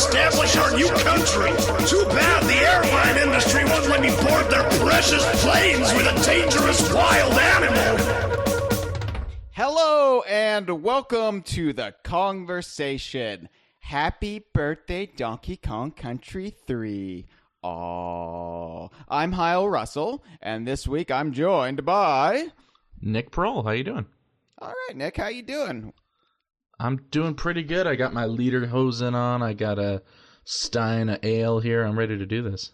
establish our new country. Too bad the airline industry won't let me board their precious planes with a dangerous wild animal. Hello and welcome to the Kongversation. Happy birthday, Donkey Kong Country 3. Aww. I'm Hyle Russell, and this week I'm joined by... Nick Prol. How you doing? All right, Nick, how you doing? I'm doing pretty good. I got my lederhosen on. I got a stein of ale here. I'm ready to do this.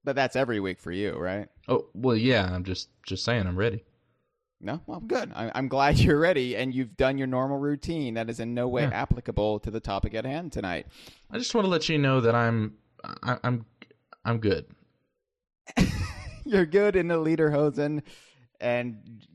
But that's every week for you, right? Oh, well, yeah. I'm just saying I'm ready. No? Well, good. I'm glad you're ready, and you've done your normal routine that is in no way applicable to the topic at hand tonight. I just want to let you know that I'm good. You're good in the lederhosen and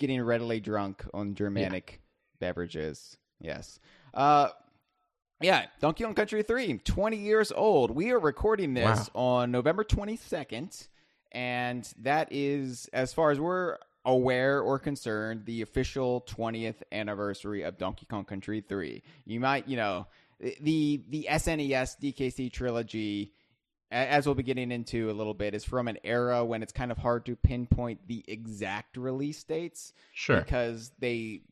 getting readily drunk on Germanic beverages. Yes. Donkey Kong Country 3, 20 years old. We are recording this on November 22nd, and that is, as far as we're aware or concerned, the official 20th anniversary of Donkey Kong Country 3. You might, the SNES DKC trilogy, as we'll be getting into a little bit, is from an era when it's kind of hard to pinpoint the exact release dates. Sure. Because they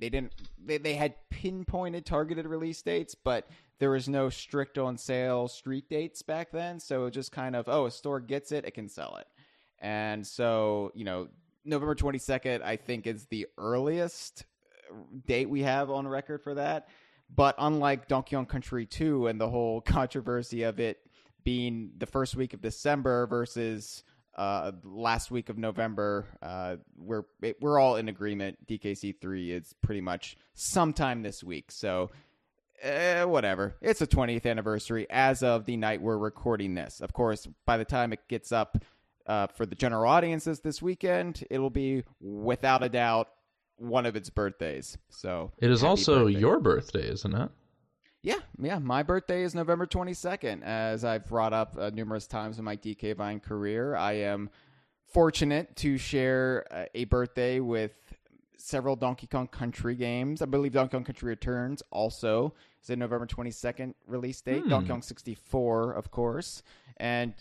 had pinpointed targeted release dates, but there was no strict on sale street dates back then. So it just kind of, a store gets it can sell it. And so, November 22nd, I think, is the earliest date we have on record for that. But unlike Donkey Kong Country 2 and the whole controversy of it being the first week of December versus last week of November, we're all in agreement. DKC3 is pretty much sometime this week. So whatever. It's the 20th anniversary as of the night we're recording this. Of course, by the time it gets up for the general audiences this weekend, it'll be without a doubt one of its birthdays. So it is also your birthday, isn't it? Yeah. My birthday is November 22nd. As I've brought up numerous times in my DK Vine career, I am fortunate to share a birthday with several Donkey Kong Country games. I believe Donkey Kong Country Returns also is a November 22nd release date. Donkey Kong 64, of course. And,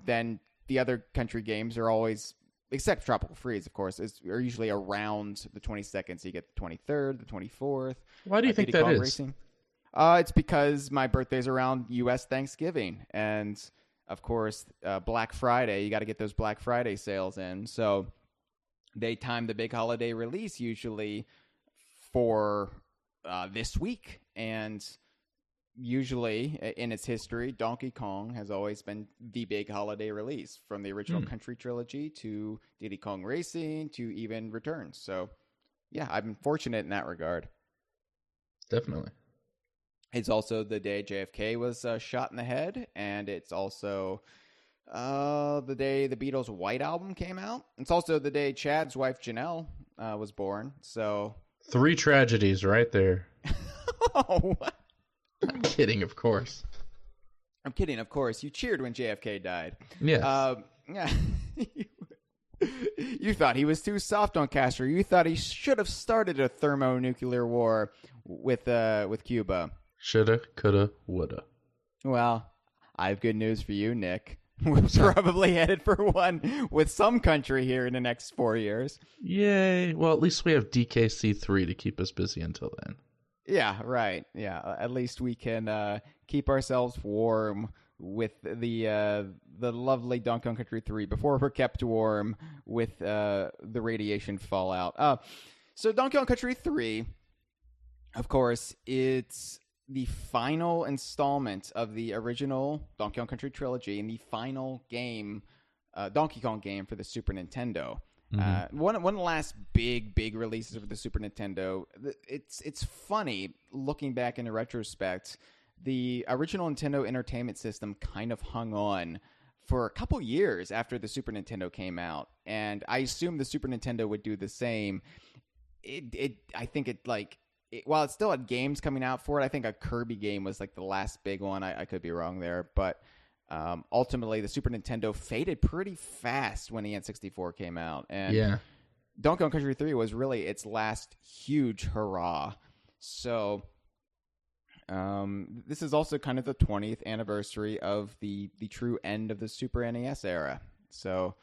then the other country games are always, except Tropical Freeze, of course, are usually around the 22nd. So you get the 23rd, the 24th. Why do you think Diddy that Kong is? Racing. It's because my birthday's around U.S. Thanksgiving. And, of course, Black Friday. You got to get those Black Friday sales in. So they time the big holiday release usually for this week. And usually, in its history, Donkey Kong has always been the big holiday release, from the original Country trilogy to Diddy Kong Racing to even Returns. So, yeah, I've been fortunate in that regard. Definitely. It's also the day JFK was shot in the head, and it's also the day the Beatles' White Album came out. It's also the day Chad's wife, Janelle, was born. So 3 tragedies right there. Oh, I'm kidding, of course. I'm kidding, of course. You cheered when JFK died. Yes. Yeah. You thought he was too soft on Castro. You thought he should have started a thermonuclear war with Cuba. Shoulda, coulda, woulda. Well, I have good news for you, Nick. We're probably headed for one with some country here in the next 4 years. Yay. Well, at least we have DKC3 to keep us busy until then. Yeah, right. Yeah, at least we can keep ourselves warm with the lovely Donkey Kong Country 3 before we're kept warm with the radiation fallout. So Donkey Kong Country 3, of course, it's the final installment of the original Donkey Kong Country trilogy and the final game, Donkey Kong game for the Super Nintendo. One of the last big releases of the Super Nintendo. It's funny looking back in retrospect. The original Nintendo Entertainment System kind of hung on for a couple years after the Super Nintendo came out, and I assumed the Super Nintendo would do the same. I think while it still had games coming out for it, I think a Kirby game was like the last big one. I could be wrong there, but ultimately the Super Nintendo faded pretty fast when the N64 came out, and Donkey Kong Country 3 was really its last huge hurrah. So This is also kind of the 20th anniversary of the true end of the Super NES era. So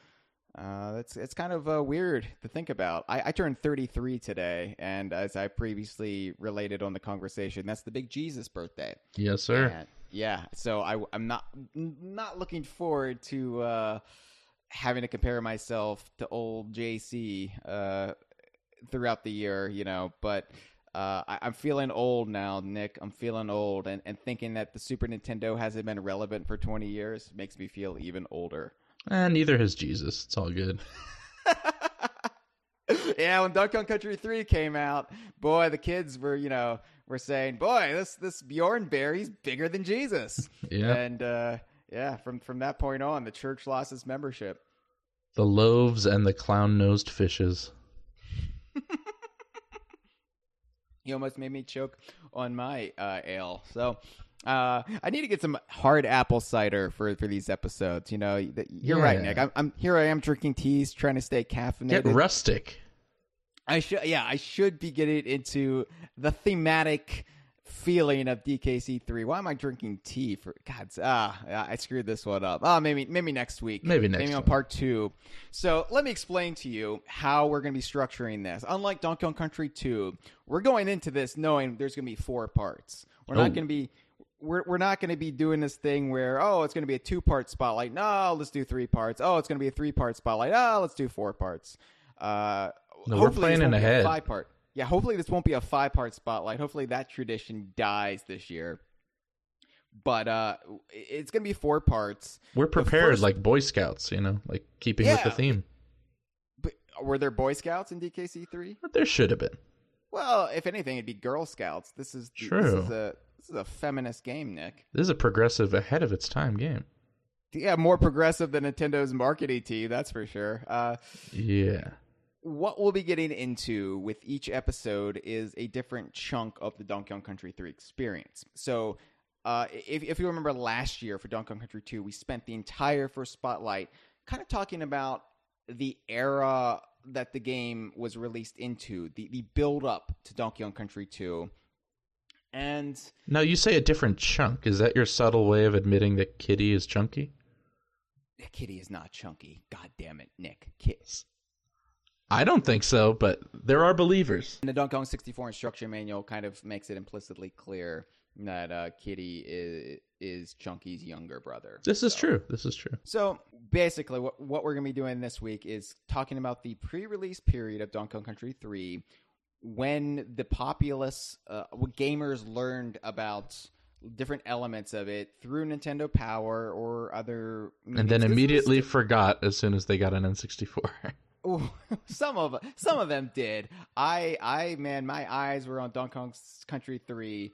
it's kind of weird to think about. I turned 33 today, and as I previously related on the conversation, that's the big Jesus birthday. Yes, sir. And, yeah, so I'm not looking forward to having to compare myself to old JC throughout the year, but I'm feeling old now, Nick. I'm feeling old, and thinking that the Super Nintendo hasn't been relevant for 20 years makes me feel even older. And neither has Jesus. It's all good. Yeah, when Donkey Kong Country 3 came out, boy, the kids were saying, boy, this Bjorn bear, he's bigger than Jesus. Yeah. And from that point on, the church lost its membership. The loaves and the clown-nosed fishes. You almost made me choke on my ale. So I need to get some hard apple cider for these episodes. You're right, Nick. I'm here. I am drinking teas, trying to stay caffeinated. Get rustic. I should be getting into the thematic feeling of DKC3. Why am I drinking tea for God's? I screwed this one up. Maybe next week. Maybe on part 2. So let me explain to you how we're going to be structuring this. Unlike Donkey Kong Country 2, we're going into this knowing there's going to be 4 parts. We're not going to be. We're not going to be doing this thing where, it's going to be a 2-part spotlight. No, let's do 3 parts. Oh, it's going to be a 3-part spotlight. Oh, let's do 4 parts. No, we're planning ahead. 5-part. Yeah, hopefully this won't be a 5-part spotlight. Hopefully that tradition dies this year. But it's going to be 4 parts. We're prepared like Boy Scouts, like keeping with the theme. But were there Boy Scouts in DKC3? But there should have been. Well, if anything, it'd be Girl Scouts. This is a feminist game, Nick. This is a progressive, ahead of its time game. Yeah, more progressive than Nintendo's marketing team, that's for sure. Yeah. What we'll be getting into with each episode is a different chunk of the Donkey Kong Country 3 experience. So if you remember last year for Donkey Kong Country 2, we spent the entire first spotlight kind of talking about the era that the game was released into, the build-up to Donkey Kong Country 2. And now you say a different chunk. Is that your subtle way of admitting that Kitty is chunky? Kitty is not chunky. God damn it, Nick. I don't think so, but there are believers. And the Donkey Kong 64 instruction manual kind of makes it implicitly clear that Kitty is Chunky's younger brother. This is true. So basically what we're going to be doing this week is talking about the pre-release period of Donkey Kong Country 3, when the populace, gamers learned about different elements of it through Nintendo Power or other mediums. And then immediately forgot as soon as they got an N64. Ooh, some of them did. Man, my eyes were on Donkey Kong Country 3.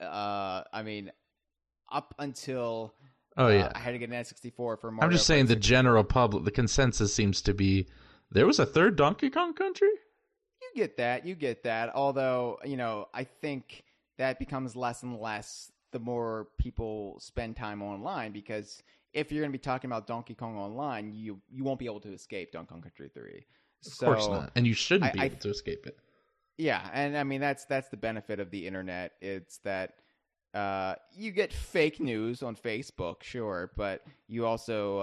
Up until I had to get an N64 for Mario. I'm just saying the general public, the consensus seems to be there was a third Donkey Kong Country. You get that. Although, I think that becomes less and less the more people spend time online, because if you're going to be talking about Donkey Kong Online, you won't be able to escape Donkey Kong Country 3. Of course not. And you shouldn't be able to escape it. Yeah, and that's the benefit of the internet. It's that you get fake news on Facebook, sure, but you also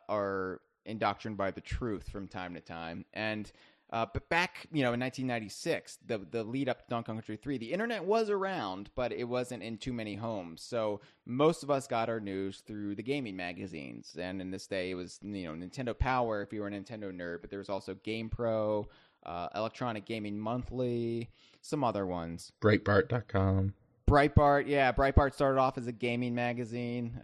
are indoctrinated by the truth from time to time. And but back, in 1996, the lead up to Donkey Kong Country 3, the internet was around, but it wasn't in too many homes. So most of us got our news through the gaming magazines. And in this day, it was, Nintendo Power if you were a Nintendo nerd, but there was also GamePro, Electronic Gaming Monthly, some other ones. Breitbart.com. Breitbart started off as a gaming magazine.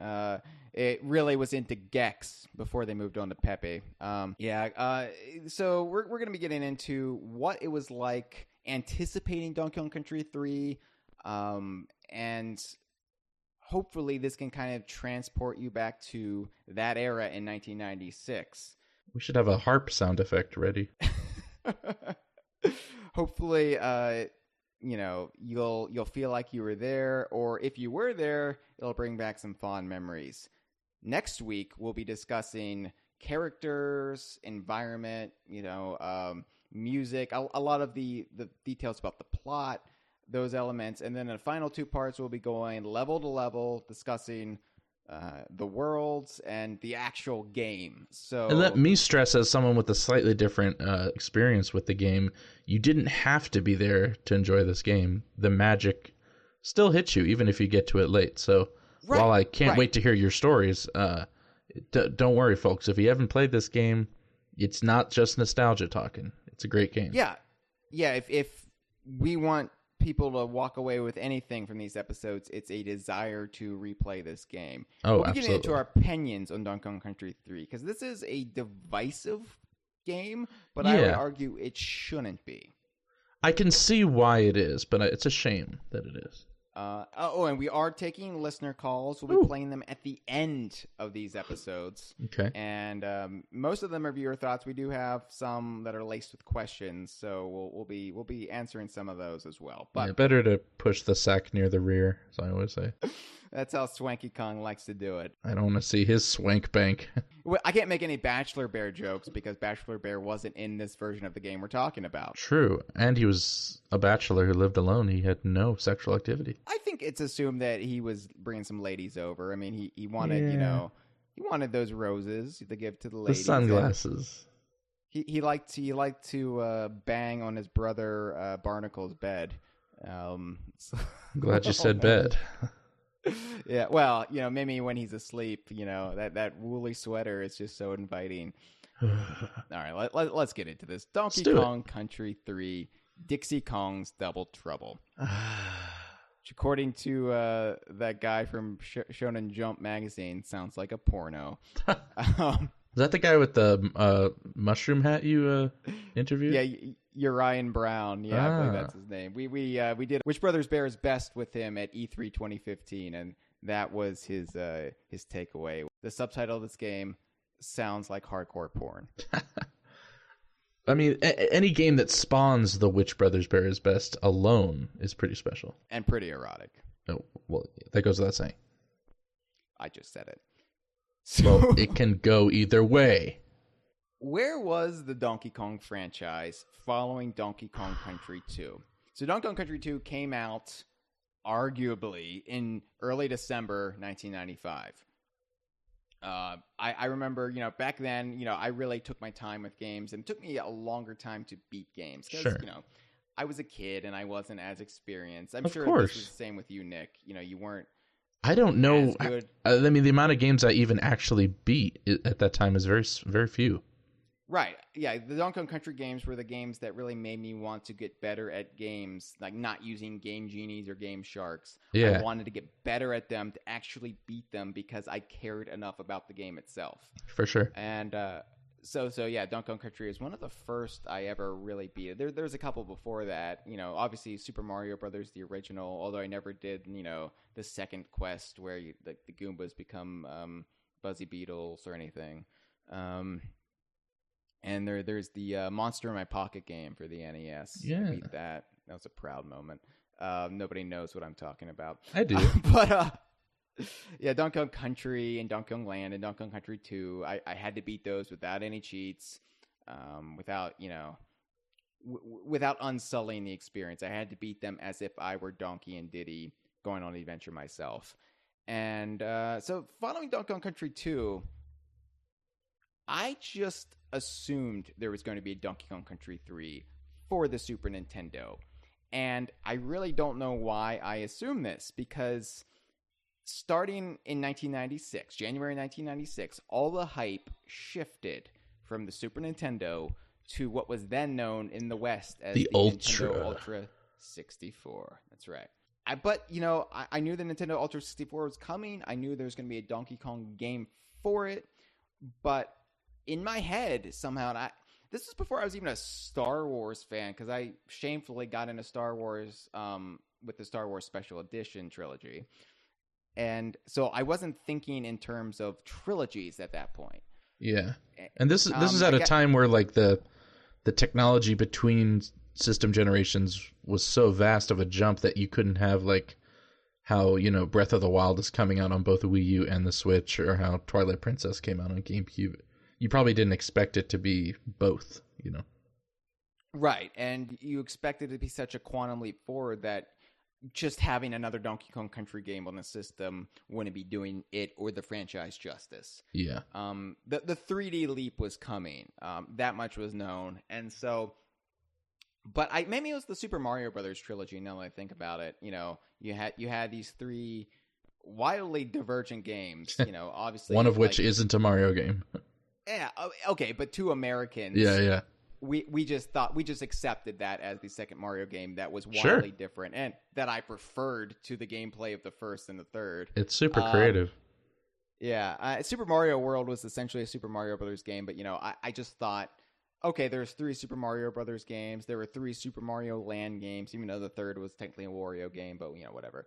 It really was into Gex before they moved on to Pepe. So we're going to be getting into what it was like anticipating Donkey Kong Country 3, and hopefully this can kind of transport you back to that era in 1996. We should have a harp sound effect ready. Hopefully, you'll feel like you were there, or if you were there, it'll bring back some fond memories. Next week, we'll be discussing characters, environment, music, a lot of the details about the plot, those elements, and then in the final 2 parts, we'll be going level to level, discussing the worlds and the actual game. So, and let me stress, as someone with a slightly different experience with the game, you didn't have to be there to enjoy this game. The magic still hits you, even if you get to it late. So while I can't wait to hear your stories, don't worry, folks. If you haven't played this game, it's not just nostalgia talking. It's a great game. Yeah. If we want people to walk away with anything from these episodes, it's a desire to replay this game. Oh, we'll absolutely. get into our opinions on Donkey Kong Country 3, because this is a divisive game, but I would argue it shouldn't be. I can see why it is, but it's a shame that it is. And we are taking listener calls. We'll be playing them at the end of these episodes. Okay. And most of them are viewer thoughts. We do have some that are laced with questions, so we'll be answering some of those as well. But better to push the sack near the rear, as I always say. That's how Swanky Kong likes to do it. I don't want to see his swank bank. Well, I can't make any Bachelor Bear jokes because Bachelor Bear wasn't in this version of the game we're talking about. True. And he was a bachelor who lived alone. He had no sexual activity. I think it's assumed that he was bringing some ladies over. I mean, he wanted, he wanted those roses to give to the ladies. The sunglasses. He liked to bang on his brother Barnacle's bed. I'm glad you said bed. Yeah, well, maybe when he's asleep, that woolly sweater is just so inviting. All right, let's get into this. Donkey Kong Country 3, Dixie Kong's Double Trouble. Which, according to that guy from Shonen Jump magazine, sounds like a porno. Is that the guy with the mushroom hat you interviewed? Yeah, Urian Brown. Yeah, I believe that's his name. We did Which Brothers Bears Best with him at E3 2015, and that was his takeaway. The subtitle of this game sounds like hardcore porn. I mean, any game that spawns the Which Brothers Bears Best alone is pretty special. And pretty erotic. Oh, well, that goes without saying. I just said it. So it can go either way. Where was the Donkey Kong franchise following Donkey Kong Country 2? So Donkey Kong Country 2 came out arguably in early December 1995. I remember, back then, I really took my time with games, and it took me a longer time to beat games. Because, I was a kid and I wasn't as experienced. I'm sure this was the same with you, Nick. You weren't. I don't know. I mean, the amount of games I even actually beat at that time is very, very few. Right. Yeah, the Donkey Kong Country games were the games that really made me want to get better at games, like not using Game Genies or Game Sharks. Yeah. I wanted to get better at them to actually beat them because I cared enough about the game itself. For sure. And so yeah, Donkey Kong Country is one of the first I ever really beat. There's a couple before that. Obviously Super Mario Brothers, the original, although I never did, the second quest where the Goombas become Buzzy Beetles or anything. And there's the Monster in My Pocket game for the NES. Yeah. I beat that. That was a proud moment. Nobody knows what I'm talking about. I do. But yeah, Donkey Kong Country and Donkey Kong Land and Donkey Kong Country 2, I had to beat those without any cheats, without, without unsullying the experience. I had to beat them as if I were Donkey and Diddy going on an adventure myself. And so following Donkey Kong Country 2, I just assumed there was going to be a Donkey Kong Country 3 for the Super Nintendo. And I really don't know why I assumed this, because starting in 1996, January 1996, all the hype shifted from the Super Nintendo to what was then known in the West as the Nintendo Ultra 64. That's right. But I knew the Nintendo Ultra 64 was coming. I knew there was going to be a Donkey Kong game for it. But in my head, somehow, this was before I was even a Star Wars fan, because I shamefully got into Star Wars with the Star Wars Special Edition trilogy. And so I wasn't thinking in terms of trilogies at that point. Yeah. And this is at a time where like the technology between system generations was so vast of a jump that you couldn't have like how, Breath of the Wild is coming out on both the Wii U and the Switch, or how Twilight Princess came out on GameCube. You probably didn't expect it to be both, Right. And you expected it to be such a quantum leap forward that just having another Donkey Kong Country game on the system wouldn't be doing it or the franchise justice. Yeah. The 3D leap was coming. That much was known. And so, but maybe it was the Super Mario Brothers trilogy. Now that I think about it, you had these 3 wildly divergent games. Obviously one of which isn't a Mario game. Yeah. Okay, but 2 Americans. Yeah. We just accepted that as the second Mario game that was wildly different and that I preferred to the gameplay of the first and the third. It's super creative. Yeah, Super Mario World was essentially a Super Mario Brothers game, but I just thought, okay, there's 3 Super Mario Brothers games. There were 3 Super Mario Land games, even though the third was technically a Wario game, but whatever.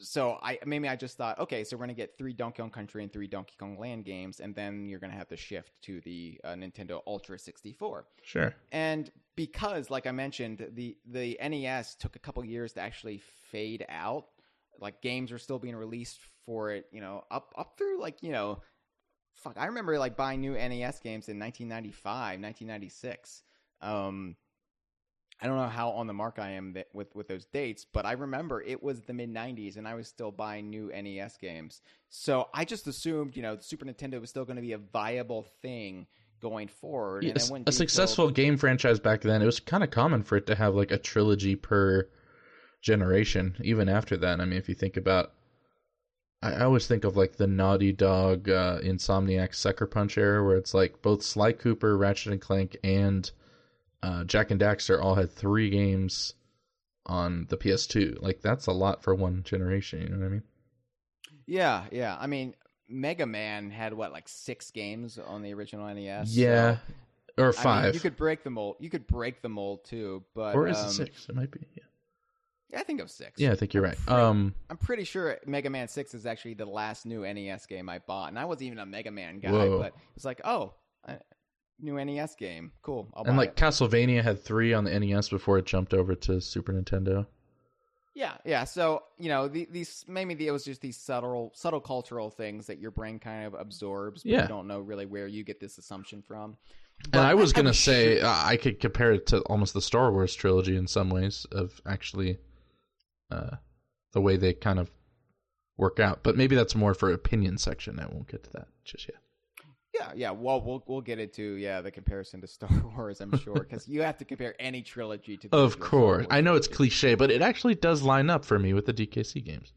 So I just thought, okay, so we're going to get 3 Donkey Kong Country and 3 Donkey Kong Land games, and then you're going to have to shift to the Nintendo Ultra 64. Sure. And because, like I mentioned, the NES took a couple years to actually fade out. Like, games are still being released for it, up through, I remember, buying new NES games in 1995, 1996. I don't know how on the mark I am with those dates, but I remember it was the mid-90s, and I was still buying new NES games. So I just assumed, the Super Nintendo was still going to be a viable thing going forward. Yeah, and a successful game franchise back then, it was kind of common for it to have, a trilogy per generation, even after that. I mean, if you think about... I always think of, the Naughty Dog, Insomniac Sucker Punch era, where it's, both Sly Cooper, Ratchet and Clank, and... Jack and Daxter all had 3 games on the PS2. That's a lot for one generation, you know what I mean? Yeah. I mean, Mega Man had 6 games on the original NES? Yeah, so, or 5. I mean, you could break the mold too, but or is it 6? It might be. Yeah, I think it was 6. Yeah, I think you're right. I'm pretty sure Mega Man 6 is actually the last new NES game I bought, and I wasn't even a Mega Man guy, but it's new NES game. Cool. I'll buy it. Castlevania had 3 on the NES before it jumped over to Super Nintendo. Yeah. So, these maybe it was just these subtle cultural things that your brain kind of absorbs, but you don't know really where you get this assumption from. But and I was going to say I could compare it to almost the Star Wars trilogy in some ways of actually the way they kind of work out. But maybe that's more for opinion section. I won't get to that just yet. Yeah. Well, we'll get into the comparison to Star Wars, I'm sure, because you have to compare any trilogy to. Of course, I know it's cliche, but it actually does line up for me with the DKC games.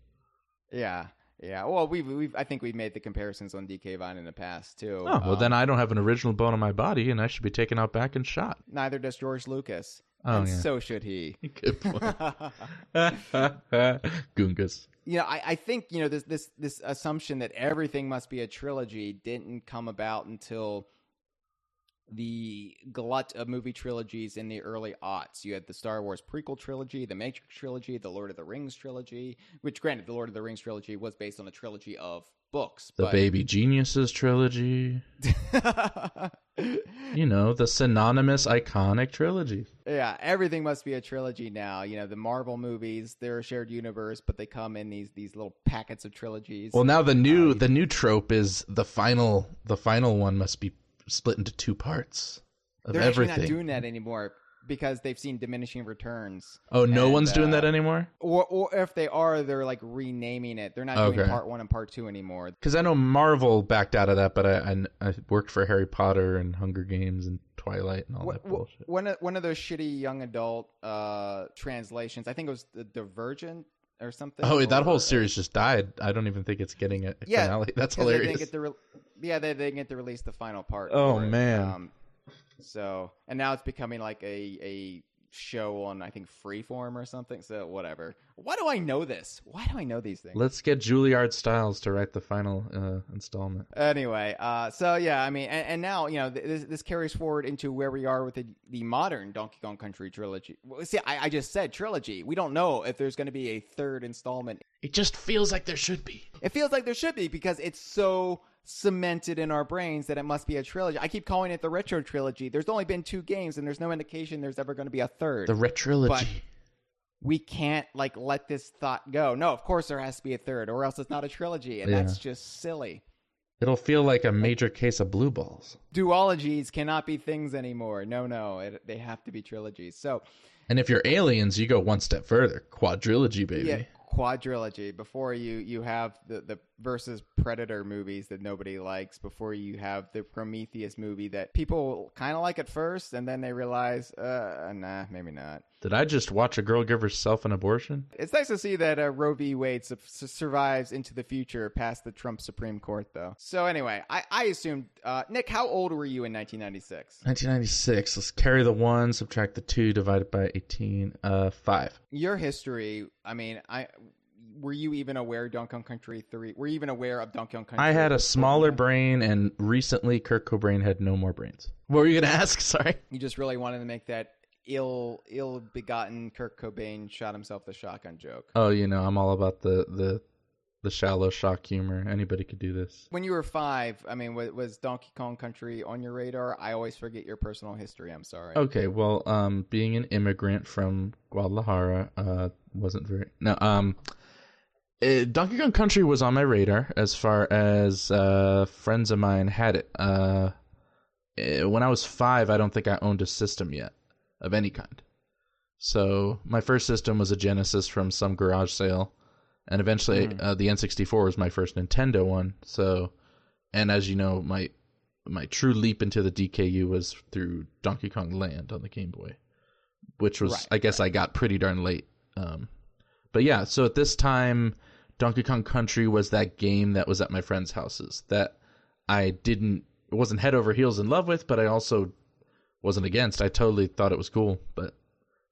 Yeah. Well, I think we've made the comparisons on DK Vine in the past too. Oh well, then I don't have an original bone in my body, and I should be taken out back and shot. Neither does George Lucas. Oh, and so should he. Good point. Goongas. I think this assumption that everything must be a trilogy didn't come about until the glut of movie trilogies in the early aughts. You had the Star Wars prequel trilogy, the Matrix trilogy, the Lord of the Rings trilogy, which, granted, the Lord of the Rings trilogy was based on a trilogy of books. The Baby Geniuses trilogy. The synonymous iconic trilogy. Yeah, everything must be a trilogy now. The Marvel movies, they're a shared universe, but they come in these little packets of trilogies. Well, now the new trope is the final one must be split into 2 parts of they're everything. They're actually not doing that anymore because they've seen diminishing returns. Oh, no one's doing that anymore? Or if they are, they're renaming it. They're not doing part 1 and part 2 anymore. Because I know Marvel backed out of that, but I worked for Harry Potter and Hunger Games and Twilight and all that bullshit. One of those shitty young adult translations, I think it was The Divergent or something. Oh, that whole series just died. I don't even think it's getting a finale. That's hilarious. They didn't get to release the final part. Oh, man. And now it's becoming a show on, I think, Freeform or something. So whatever. Why do I know this? Why do I know these things? Let's get Juilliard Styles to write the final installment. Anyway, and now, this carries forward into where we are with the modern Donkey Kong Country trilogy. See, I just said trilogy. We don't know if there's going to be a 3rd installment. It just feels like there should be. It feels like there should be because it's so cemented in our brains that it must be a trilogy. I keep calling it the Retro Trilogy. There's only been 2 games, and there's no indication there's ever going to be a 3rd. The Retrilogy. But we can't let this thought go. No, of course there has to be a 3rd, or else it's not a trilogy, and that's just silly. It'll feel like a major case of blue balls. Duologies cannot be things anymore. No. They have to be trilogies. So, And if you're aliens, you go one step further. Quadrilogy, baby. yeah, quadrilogy. Before you have the versus Predator movies that nobody likes. Before you have the Prometheus movie that people kind of like at first, and then they realize, nah, maybe not. Did I just watch a girl give herself an abortion? It's nice to see that Roe v. Wade survives into the future past the Trump Supreme Court, though. So anyway, I assumed, Nick, how old were you in 1996? 1996. Let's carry the 1, subtract the 2, divide it by 18. 5. Your history, I mean, were you even aware of Donkey Kong Country 3? Were you even aware of Donkey Kong Country? I had a smaller brain, and recently Kurt Cobain had no more brains. What were you going to ask? Sorry. You just really wanted to make that ill-begotten Kurt Cobain shot himself the shotgun joke. Oh, I'm all about the shallow shock humor. Anybody could do this. When you were 5, I mean, was Donkey Kong Country on your radar? I always forget your personal history. I'm sorry. Okay, well, being an immigrant from Guadalajara, wasn't very... No, Donkey Kong Country was on my radar as far as friends of mine had it. When I was 5, I don't think I owned a system yet of any kind. So my first system was a Genesis from some garage sale, and eventually the N64 was my first Nintendo one. So, and as you know, my true leap into the DKU was through Donkey Kong Land on the Game Boy, which was, I guess, I got pretty darn late. But yeah, so at this time, Donkey Kong Country was that game that was at my friends' houses that I wasn't head over heels in love with, but I also wasn't against. I totally thought it was cool, but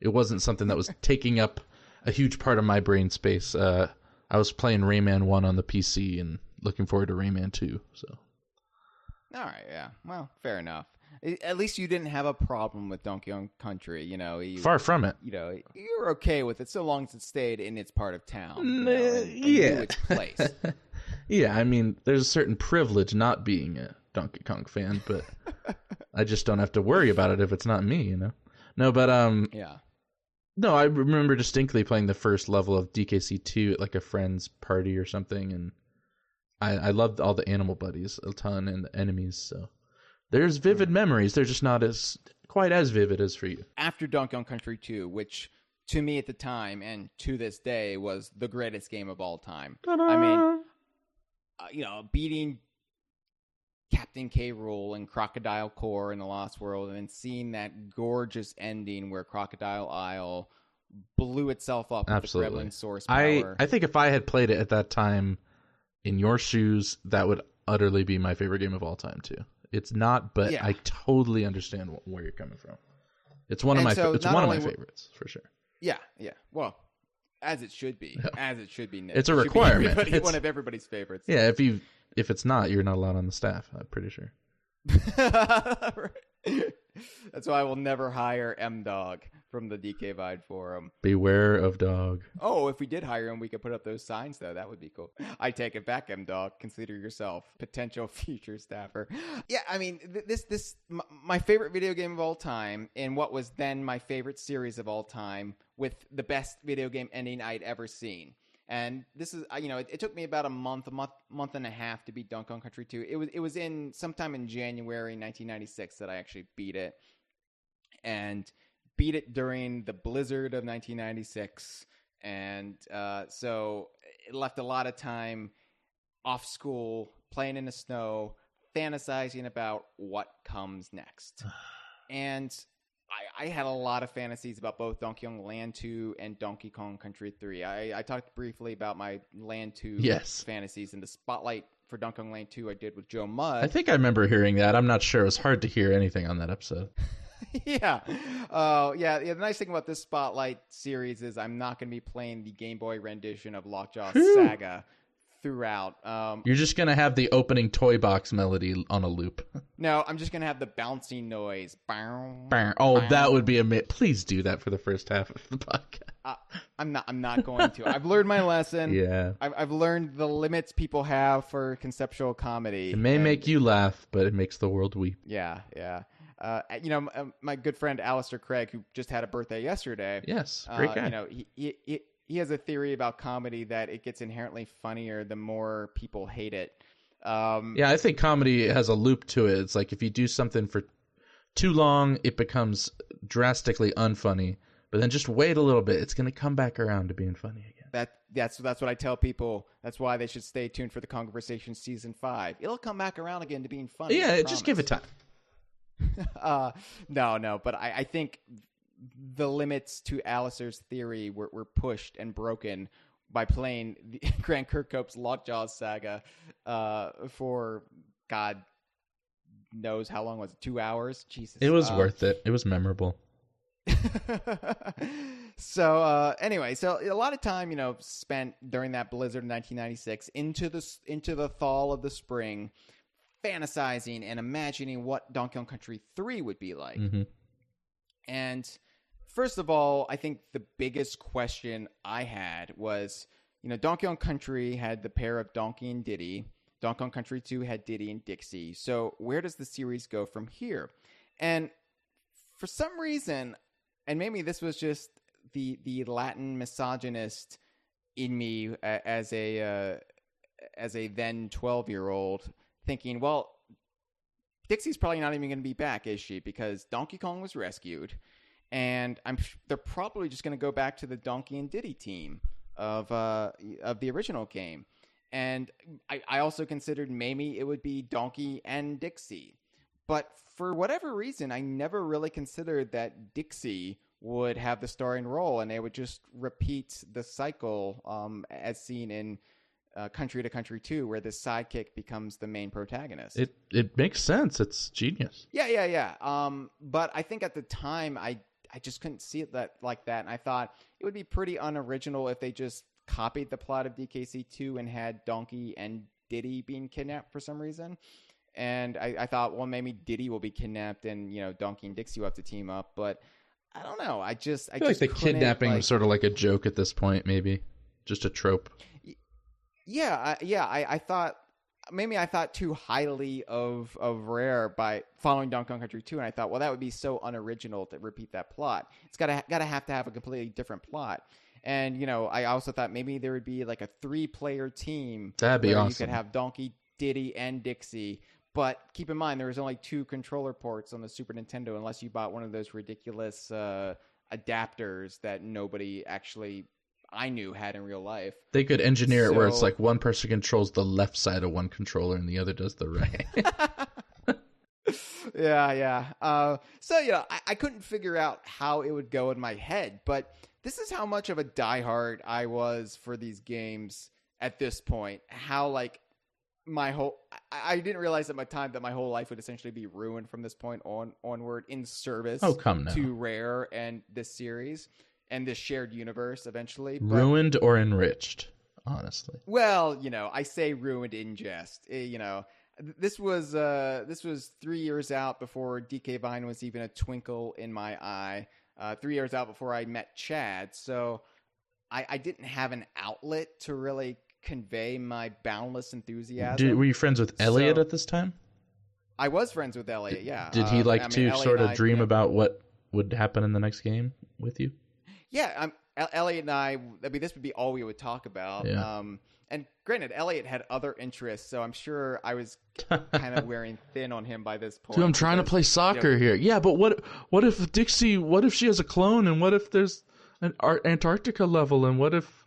it wasn't something that was taking up a huge part of my brain space. I was playing Rayman 1 on the PC and looking forward to Rayman 2. So, all right, yeah. Well, fair enough. At least you didn't have a problem with Donkey Kong Country, far from it. You were okay with it so long as it stayed in its part of town. And knew its place. Yeah, I mean, there's a certain privilege not being a Donkey Kong fan, but I just don't have to worry about it if it's not me, No, but yeah. No, I remember distinctly playing the first level of DKC 2 at like a friend's party or something, and I loved all the animal buddies a ton and the enemies, so there's vivid memories. They're just not quite as vivid as for you. After Donkey Kong Country 2, which to me at the time and to this day was the greatest game of all time. Ta-da! I mean, beating Captain K. Rool and Crocodile Core in the Lost World, and then seeing that gorgeous ending where Crocodile Isle blew itself up with the Gremlin source power. I think if I had played it at that time in your shoes, that would utterly be my favorite game of all time too. It's not, but yeah. I totally understand where you're coming from. It's one of my favorites for sure. Yeah. Well, as it should be. Yeah. As it should be. Nick. It's a requirement. It's one of everybody's favorites. Yeah, if it's not, you're not allowed on the staff, I'm pretty sure. That's why I will never hire M-Dog from the DK Vide forum. Beware of dog. Oh, if we did hire him, we could put up those signs, though. That would be cool. I take it back, M-Dog. Consider yourself potential future staffer. Yeah, I mean, my favorite video game of all time, and what was then my favorite series of all time, with the best video game ending I'd ever seen. And this is, it took me about a month and a half to beat Donkey Kong Country 2. It was in sometime in January 1996 that I actually beat it, and beat it during the blizzard of 1996. And so it left a lot of time off school, playing in the snow, fantasizing about what comes next. And I had a lot of fantasies about both Donkey Kong Land 2 and Donkey Kong Country 3. I talked briefly about my Land 2 fantasies, and the spotlight for Donkey Kong Land 2 I did with Joe Mudd. I think I remember hearing that. I'm not sure. It was hard to hear anything on that episode. Yeah. The nice thing about this spotlight series is I'm not going to be playing the Game Boy rendition of Lockjaw Saga throughout. You're just going to have the opening toy box melody on a loop. No, I'm just going to have the bouncing noise. That would be please do that for the first half of the podcast. I'm not going to. I've learned my lesson. Yeah. I've learned the limits people have for conceptual comedy. It may make you laugh, but it makes the world weep. Yeah. My good friend Alistair Craig, who just had a birthday yesterday. Yes, great guy. He has a theory about comedy that it gets inherently funnier the more people hate it. Yeah, I think comedy has a loop to it. It's like if you do something for too long, it becomes drastically unfunny. But then just wait a little bit; it's going to come back around to being funny again. That's what I tell people. That's why they should stay tuned for the Kongversation season 5. It'll come back around again to being funny. Yeah, just give it time. No, but I think the limits to Alistair's theory were pushed and broken by playing the Grant Kirkhope's Lockjaw saga for God knows how long was it? 2 hours? Jesus. It was worth it. It was memorable. So anyway, so a lot of time, spent during that blizzard in 1996 into the thaw of the spring, fantasizing and imagining what Donkey Kong Country 3 would be like. Mm-hmm. And first of all, I think the biggest question I had was, Donkey Kong Country had the pair of Donkey and Diddy. Donkey Kong Country 2 had Diddy and Dixie. So where does the series go from here? And for some reason, and maybe this was just the Latin misogynist in me as a then 12-year-old, thinking, well, Dixie's probably not even going to be back, is she? Because Donkey Kong was rescued, and they're probably just going to go back to the Donkey and Diddy team of the original game. And I also considered maybe it would be Donkey and Dixie. But for whatever reason, I never really considered that Dixie would have the starring role, and they would just repeat the cycle as seen in Country to Country 2, where the sidekick becomes the main protagonist. It makes sense. It's genius. Yeah. But I think at the time, I just couldn't see it like that, and I thought it would be pretty unoriginal if they just copied the plot of DKC2 and had Donkey and Diddy being kidnapped for some reason. And I thought, well, maybe Diddy will be kidnapped and, Donkey and Dixie will have to team up. But I don't know. I feel like the kidnapping was sort of like a joke at this point, maybe. Just a trope. Yeah. I thought too highly of Rare by following Donkey Kong Country 2. And I thought, well, that would be so unoriginal to repeat that plot. It's gotta have a completely different plot. And, I also thought maybe there would be like a 3-player team. That'd be awesome. You could have Donkey, Diddy, and Dixie. But keep in mind, there was only 2 controller ports on the Super Nintendo, unless you bought one of those ridiculous adapters that nobody actually, I knew, had in real life. They could engineer it where it's like one person controls the left side of one controller and the other does the right. Yeah. So, I couldn't figure out how it would go in my head, but this is how much of a diehard I was for these games at this point. How, I didn't realize at my time that my whole life would essentially be ruined from this point onward in service to Rare and this series and this shared universe eventually. But, ruined or enriched, honestly. Well, I say ruined in jest. This was 3 years out before DK Vine was even a twinkle in my eye. 3 years out before I met Chad. So I didn't have an outlet to really convey my boundless enthusiasm. Were you friends with Elliot at this time? I was friends with Elliot, yeah. Did he sort of dream about what would happen in the next game with you? Yeah, Elliot and I mean, this would be all we would talk about. Yeah. And granted, Elliot had other interests, so I'm sure I was kind of wearing thin on him by this point. Dude, I'm trying to play soccer here. Yeah, but what if Dixie, what if she has a clone, and what if there's an Antarctica level, and what if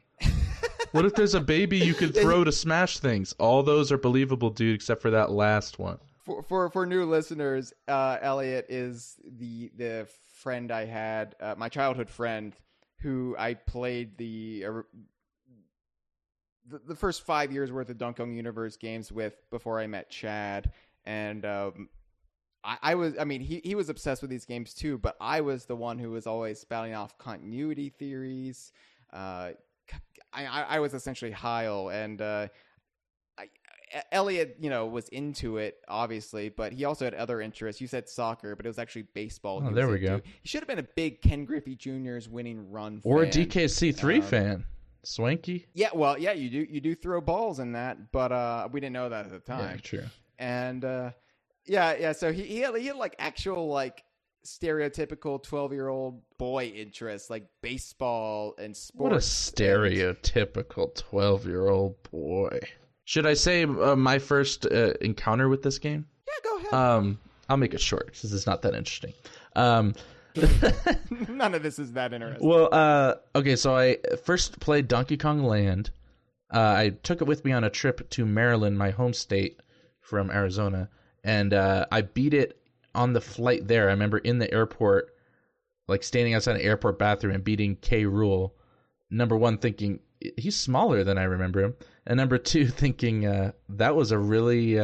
there's a baby you could throw to smash things? All those are believable, dude, except for that last one. For new listeners, Elliot is the friend I had, my childhood friend, who I played the first 5 years worth of Donkey Kong Universe games with before I met Chad. And he was obsessed with these games too, but I was the one who was always spouting off continuity theories. I was essentially Hyle, and Elliot, was into it, obviously, but he also had other interests. You said soccer, but it was actually baseball. Oh, there we go. He should have been a big Ken Griffey Jr.'s winning run fan. Or a DKC3 fan. Swanky. Yeah, well, yeah, you do throw balls in that, but we didn't know that at the time. Yeah, true. And so he had like actual like stereotypical 12-year-old boy interests like baseball and sports. What a stereotypical 12-year-old boy. Should I say my first encounter with this game? Yeah, go ahead. I'll make it short because it's not that interesting. None of this is that interesting. Well, okay, so I first played Donkey Kong Land. I took it with me on a trip to Maryland, my home state from Arizona, and I beat it on the flight there. I remember in the airport, like standing outside an airport bathroom and beating K. Rool. Number one, thinking he's smaller than I remember him, and number two, thinking that was a really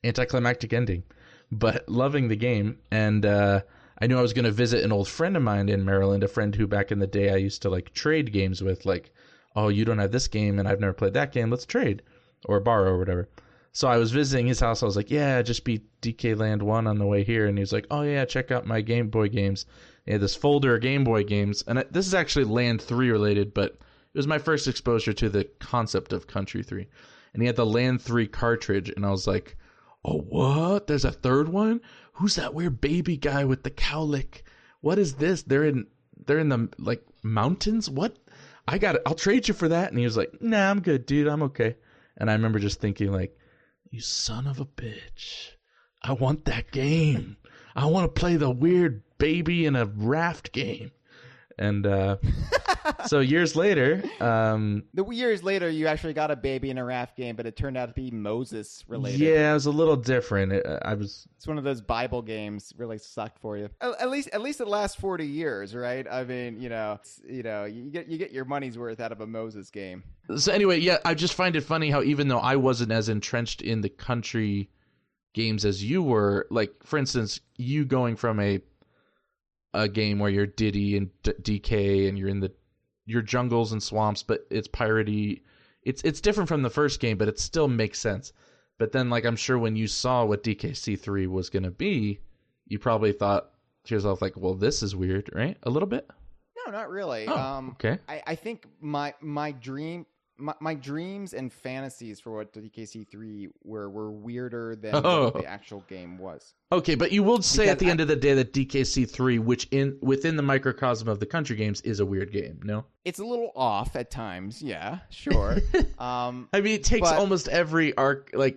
anticlimactic ending, but loving the game. And I knew I was going to visit an old friend of mine in Maryland, a friend who back in the day I used to like trade games with, like, oh, you don't have this game and I've never played that game, let's trade or borrow or whatever. So I was visiting his house. I was like, yeah, I just beat DK Land 1 on the way here. And he was like, oh yeah, check out my Game Boy games. He had this folder of Game Boy games. And this is actually Land 3 related, but it was my first exposure to the concept of Country 3. And he had the Land 3 cartridge. And I was like, oh, what? There's a third one? Who's that weird baby guy with the cowlick? What is this? They're in the like mountains? What? I got it. I'll trade you for that. And he was like, nah, I'm good, dude. I'm okay. And I remember just thinking like, you son of a bitch. I want that game. I want to play the weird baby in a raft game. And so years later... years later, you actually got a baby in a raft game, but it turned out to be Moses related. Yeah, it was a little different. It's one of those Bible games. Really sucked for you. At least it lasts 40 years, right? I mean, you get your money's worth out of a Moses game. So anyway, yeah, I just find it funny how even though I wasn't as entrenched in the country games as you were, like, for instance, you going from a game where you're Diddy and DK and you're in your jungles and swamps, but it's piratey. It's different from the first game, but it still makes sense. But then, like, I'm sure when you saw what DKC3 was going to be, you probably thought to yourself, like, well, this is weird, right? A little bit? No, not really. Oh, okay. I think my dreams and fantasies for what DKC3 were weirder than what the actual game was. Okay, but you will say at the end of the day that DKC3, which within the microcosm of the country games, is a weird game, no? It's a little off at times, yeah, sure. I mean, it takes almost every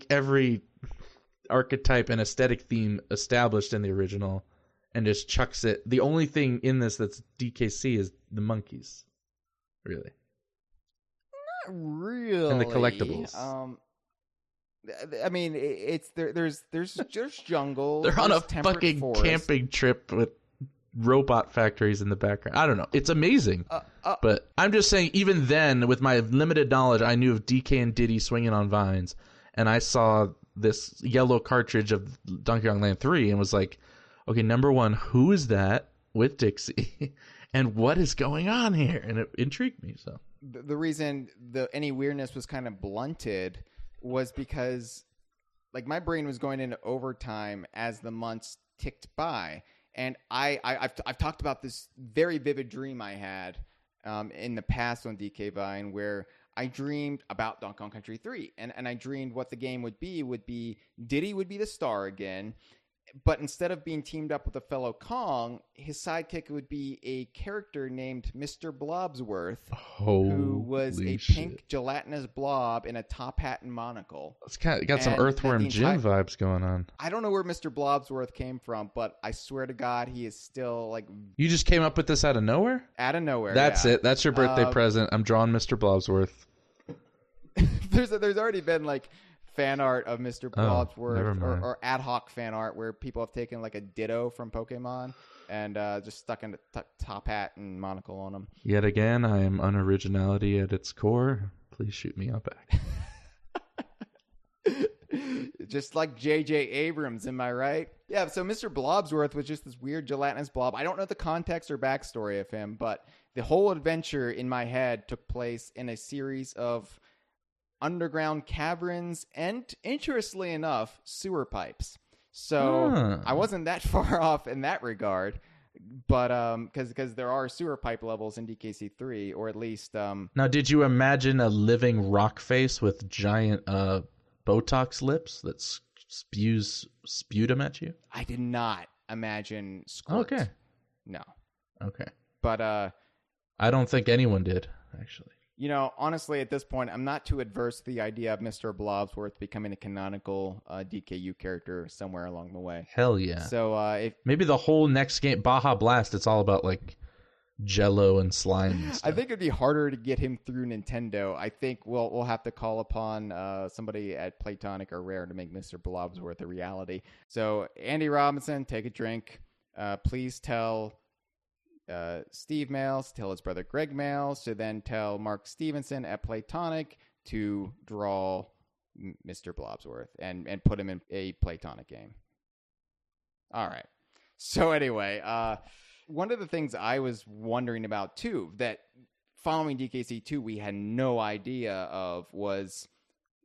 every archetype and aesthetic theme established in the original and just chucks it. The only thing in this that's DKC is the monkeys, really. Really, and the collectibles. I mean, there's jungle. They're on a fucking forest. Camping trip with robot factories in the background. I don't know. It's amazing. But I'm just saying, even then, with my limited knowledge, I knew of DK and Diddy swinging on vines, and I saw this yellow cartridge of Donkey Kong Land 3 and was like, okay, number one, who is that with Dixie? And what is going on here? And it intrigued me, so... The reason any weirdness was kind of blunted was because, like, my brain was going into overtime as the months ticked by, and I've talked about this very vivid dream I had in the past on DK Vine where I dreamed about Donkey Kong Country 3, and I dreamed what the game would be Diddy would be the star again. But instead of being teamed up with a fellow Kong, his sidekick would be a character named Mr. Blobsworth, who was a pink gelatinous blob in a top hat and monocle. It's got some Earthworm Jim vibes going on. I don't know where Mr. Blobsworth came from, but I swear to God, he is still like... You just came up with this out of nowhere? Out of nowhere, That's it. That's your birthday present. I'm drawing Mr. Blobsworth. There's already been like... fan art of Mr. Blobsworth or ad hoc fan art where people have taken like a Ditto from Pokemon and just stuck in a top hat and monocle on him. Yet again, I am unoriginality at its core. Please shoot me out back. Just like J.J. Abrams, am I right? Yeah, so Mr. Blobsworth was just this weird gelatinous blob. I don't know the context or backstory of him, but the whole adventure in my head took place in a series of underground caverns and, interestingly enough, sewer pipes. So I wasn't that far off in that regard, but because there are sewer pipe levels in DKC3, or at least... Now, did you imagine a living rock face with giant Botox lips that spews sputum at you? I did not imagine squirt. Okay. No. Okay. But... I don't think anyone did, actually. Honestly, at this point, I'm not too adverse to the idea of Mr. Blobsworth becoming a canonical DKU character somewhere along the way. Hell yeah. So if maybe the whole next game, Baja Blast, it's all about like Jello and slime and stuff. I think it'd be harder to get him through Nintendo. I think we'll have to call upon somebody at Playtonic or Rare to make Mr. Blobsworth a reality. So Andy Robinson, take a drink. Please tell Steve Mails, tell his brother Greg Mails, to then tell Mark Stevenson at Playtonic to draw Mr. Blobsworth and put him in a Playtonic game. All right. So anyway, one of the things I was wondering about too, that following DKC2 we had no idea of, was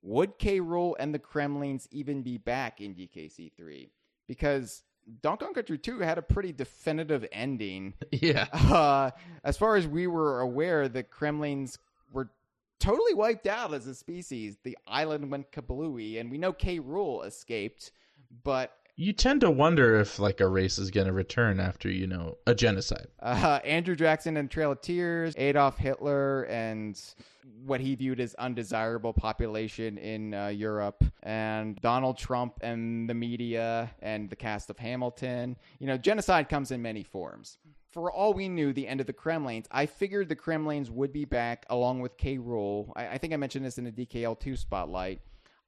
would K. Rool and the Kremlings even be back in DKC3? Because Donkey Kong Country 2 had a pretty definitive ending. Yeah. As far as we were aware, the Kremlings were totally wiped out as a species. The island went kablooey, and we know K. Rool escaped, but you tend to wonder if like a race is going to return after, a genocide. Andrew Jackson and Trail of Tears, Adolf Hitler, and what he viewed as undesirable population in Europe, and Donald Trump and the media and the cast of Hamilton. Genocide comes in many forms. For all we knew, the end of the Kremlings, I figured the Kremlings would be back along with K. Rool. I think I mentioned this in the DKL2 spotlight.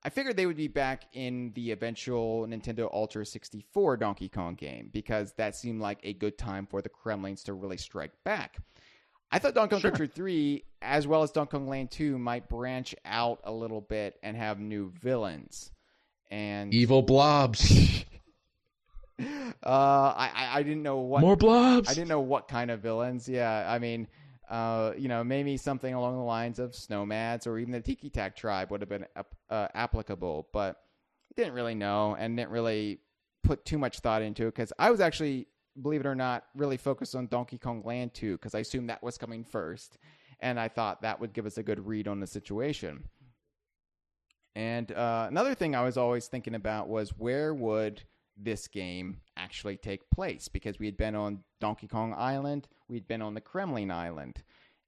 I figured they would be back in the eventual Nintendo Ultra 64 Donkey Kong game, because that seemed like a good time for the Kremlings to really strike back. I thought Donkey Kong Country 3, as well as Donkey Kong Land 2, might branch out a little bit and have new villains. And evil blobs. I didn't know what... More blobs! I didn't know what kind of villains. Yeah, I mean... maybe something along the lines of Snowmads or even the Tiki Tak tribe would have been applicable, but didn't really know and didn't really put too much thought into it, because I was actually, believe it or not, really focused on Donkey Kong Land 2, because I assumed that was coming first, and I thought that would give us a good read on the situation. And another thing I was always thinking about was, where would this game actually take place? Because we had been on Donkey Kong Island, we'd been on the Kremling Island,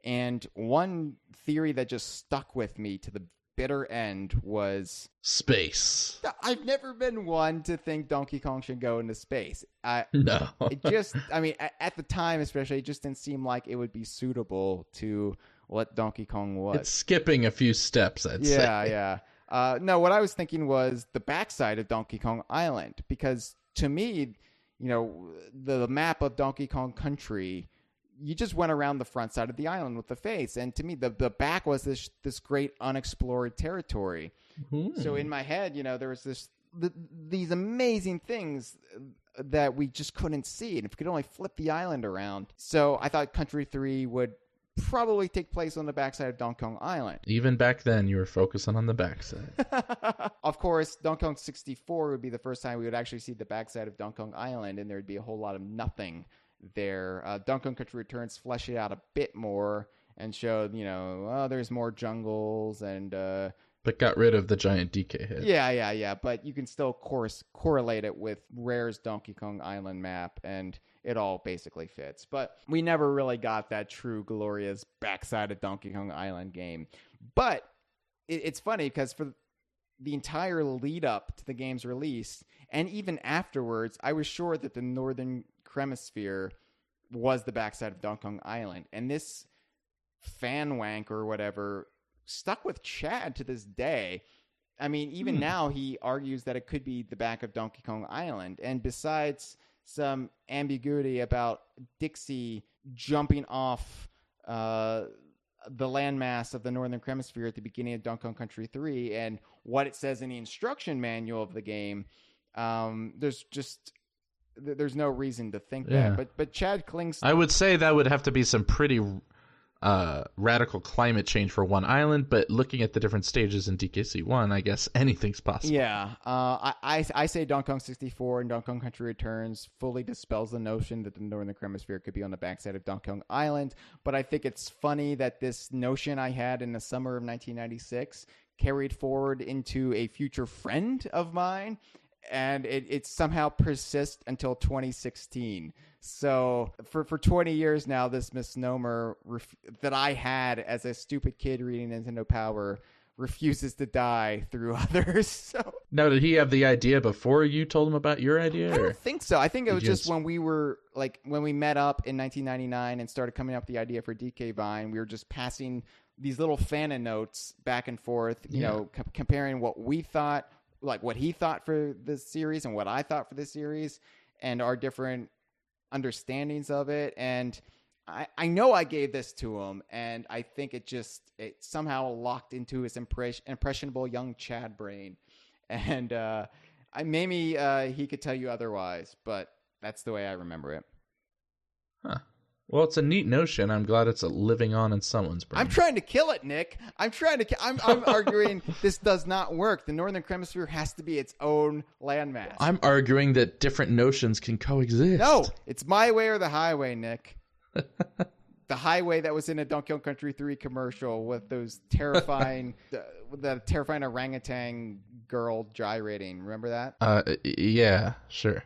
and one theory that just stuck with me to the bitter end was space. I've never been one to think Donkey Kong should go into space. No. It just, at the time especially, it just didn't seem like it would be suitable to what Donkey Kong was. It's skipping a few steps, I'd say. Yeah. No, what I was thinking was the backside of Donkey Kong Island, because to me, the map of Donkey Kong Country, you just went around the front side of the island with the face, and to me, the back was this great unexplored territory. Mm-hmm. So in my head, there was these amazing things that we just couldn't see, and if we could only flip the island around. So I thought Country 3 would probably take place on the backside of Donkey Kong Island. Even back then, you were focusing on the backside. Of course, Donkey Kong 64 would be the first time we would actually see the backside of Donkey Kong Island, and there would be a whole lot of nothing there. Donkey Kong Country Returns flesh it out a bit more and showed, there's more jungles and... but got rid of the giant DK head. Yeah. But you can still correlate it with Rare's Donkey Kong Island map, and it all basically fits. But we never really got that true glorious backside of Donkey Kong Island game. But it's funny, because for the entire lead up to the game's release, and even afterwards, I was sure that the Northern Hemisphere was the backside of Donkey Kong Island. And this fan wank or whatever stuck with Chad to this day. I mean, even now he argues that it could be the back of Donkey Kong Island. And besides some ambiguity about Dixie jumping off the landmass of the Northern Hemisphere at the beginning of Donkey Kong Country 3 and what it says in the instruction manual of the game, there's no reason to think that. But Chad clings to... I would say that would have to be some pretty radical climate change for one island, but looking at the different stages in DKC1, I guess anything's possible. Yeah, I say Donkey Kong 64 and Donkey Kong Country Returns fully dispels the notion that the Northern Hemisphere could be on the backside of Donkey Kong Island, but I think it's funny that this notion I had in the summer of 1996 carried forward into a future friend of mine, and it somehow persists until 2016. So for 20 years now, this misnomer that I had as a stupid kid reading Nintendo Power refuses to die through others. So Now, did he have the idea before you told him about your idea? I don't think so. I think it was just you- when we met up in 1999 and started coming up with the idea for DK Vine, we were just passing these little fan notes back and forth, you know, comparing what we thought, like what he thought for this series and what I thought for this series, and our different understandings of it. And I know I gave this to him, and I think it somehow locked into his impressionable young Chad brain. And maybe he could tell you otherwise, but that's the way I remember it. Huh. Well, it's a neat notion. I'm glad it's living on in someone's brain. I'm trying to kill it, Nick. I'm arguing this does not work. The Northern Hemisphere has to be its own landmass. I'm arguing that different notions can coexist. No, it's my way or the highway, Nick. The highway that was in a Donkey Kong Country 3 commercial with those terrifying, the terrifying orangutan girl gyrating. Remember that? Yeah, sure.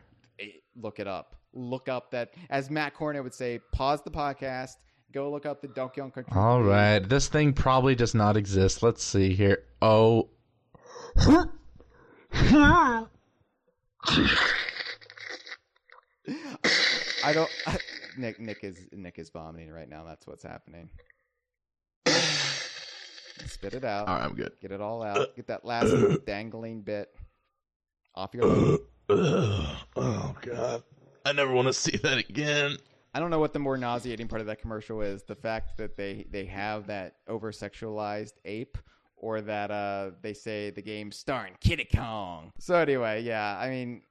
Look it up. Look up that, as Matt Cornett would say, pause the podcast, go look up the Donkey Kong Country 3. All right, this thing probably does not exist. Let's see here. Oh. Nick is vomiting right now. That's what's happening. Spit it out. All right, I'm good. Get it all out. Get that last dangling bit off your lip. Oh, God. I never want to see that again. I don't know what the more nauseating part of that commercial is. The fact that they have that over-sexualized ape, or that they say the game starring Kiddy Kong. So anyway, yeah, I mean,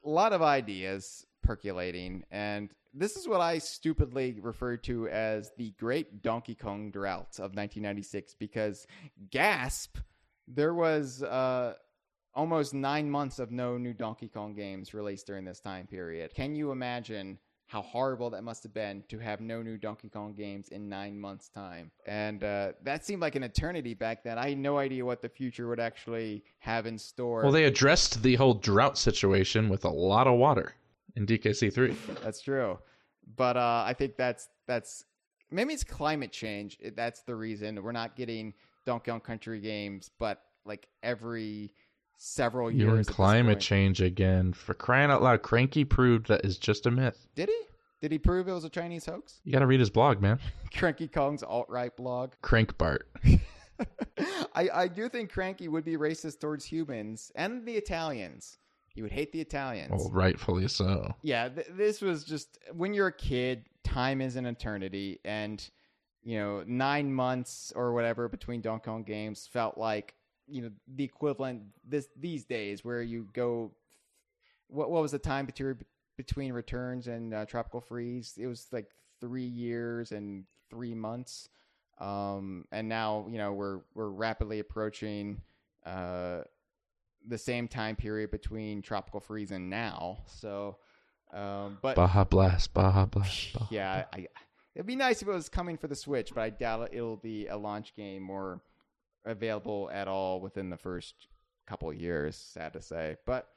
a lot of ideas percolating, and this is what I stupidly refer to as the Great Donkey Kong Drought of 1996, because gasp, there was almost 9 months of no new Donkey Kong games released during this time period. Can you imagine how horrible that must have been to have no new Donkey Kong games in 9 months' time? And that seemed like an eternity back then. I had no idea what the future would actually have in store. Well, they addressed the whole drought situation with a lot of water in DKC3. That's true. But I think that's maybe it's climate change. That's the reason we're not getting Donkey Kong Country games, but like every several years. You're in climate change again. For crying out loud, Cranky proved that is just a myth. Did he? Did he prove it was a Chinese hoax? You got to read his blog, man. Cranky Kong's alt-right blog. Crank Bart. I do think Cranky would be racist towards humans and the Italians. He would hate the Italians. Well, rightfully so. Yeah, this was just, when you're a kid, time is an eternity. And, 9 months or whatever between Donkey Kong games felt like, the equivalent these days, where you go, what was the time between returns and Tropical Freeze? It was like 3 years and 3 months. And now, we're rapidly approaching the same time period between Tropical Freeze and now. So, but Baja Blast. Yeah, it'd be nice if it was coming for the Switch, but I doubt it'll be a launch game or available at all within the first couple of years, sad to say. But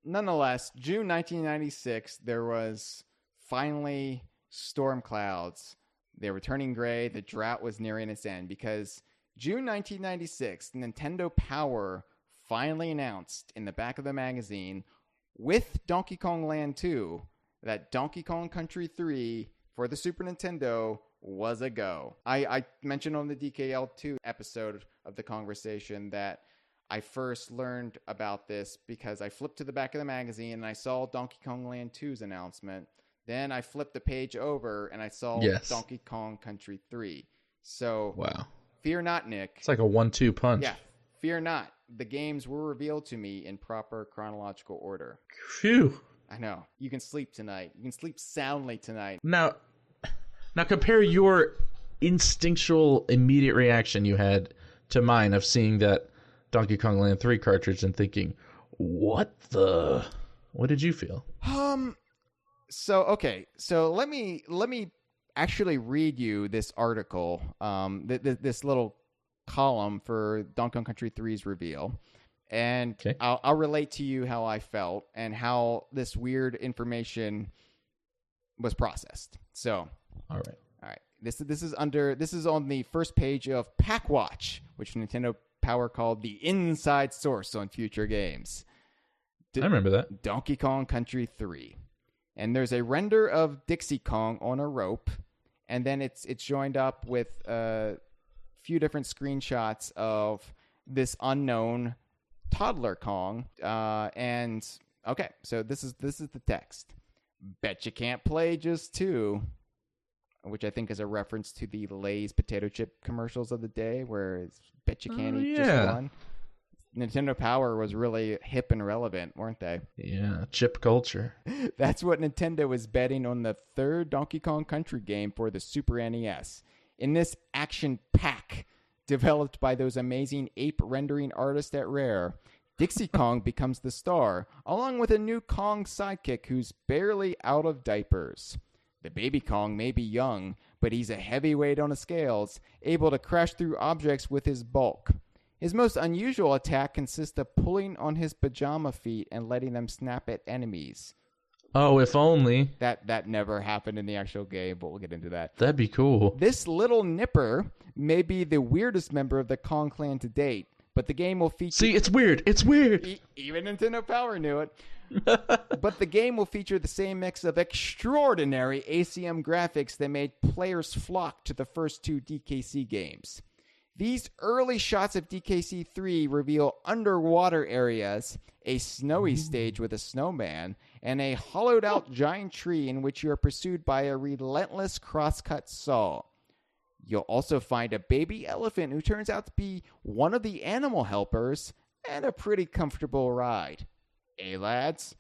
nonetheless, June 1996, there was finally storm clouds. They were turning gray. The drought was nearing its end, because June 1996, Nintendo Power finally announced in the back of the magazine, with Donkey Kong Land 2, that Donkey Kong Country 3 for the Super Nintendo was a go. I mentioned on the DKL2 episode of the Kongversation that I first learned about this because I flipped to the back of the magazine and I saw Donkey Kong Land 2's announcement. Then I flipped the page over and I saw Donkey Kong Country 3. So, wow. Fear not, Nick. It's like a 1-2 punch. Yeah, fear not. The games were revealed to me in proper chronological order. Phew. I know. You can sleep tonight. You can sleep soundly tonight. Now compare your instinctual immediate reaction you had to mine of seeing that Donkey Kong Land 3 cartridge and thinking, what did you feel? So let me actually read you this article, this little column for Donkey Kong Country 3's reveal. And Okay. I'll relate to you how I felt and how this weird information was processed. So, All right. all right. This is on the first page of Pack Watch, which Nintendo Power called the inside source on future games. I remember that. Donkey Kong Country 3. And there's a render of Dixie Kong on a rope, and then it's joined up with a few different screenshots of this unknown toddler Kong. And okay, so this is the text. Bet you can't play just two, which I think is a reference to the Lay's potato chip commercials of the day, where it's bet you can't eat just one. Nintendo Power was really hip and relevant, weren't they? Yeah, chip culture. That's what Nintendo was betting on the third Donkey Kong Country game for the Super NES. In this action pack, developed by those amazing ape rendering artists at Rare, Dixie Kong becomes the star, along with a new Kong sidekick who's barely out of diapers. The baby Kong may be young, but he's a heavyweight on the scales, able to crash through objects with his bulk. His most unusual attack consists of pulling on his pajama feet and letting them snap at enemies. Oh, if only. That never happened in the actual game, but we'll get into that. That'd be cool. This little nipper may be the weirdest member of the Kong clan to date, but the game will feature... See, it's weird. It's weird. Even Nintendo Power knew it. But the game will feature the same mix of extraordinary ACM graphics that made players flock to the first two DKC games. These early shots of DKC 3 reveal underwater areas, a snowy stage with a snowman, and a hollowed-out giant tree in which you are pursued by a relentless crosscut saw. You'll also find a baby elephant who turns out to be one of the animal helpers, and a pretty comfortable ride. Lads?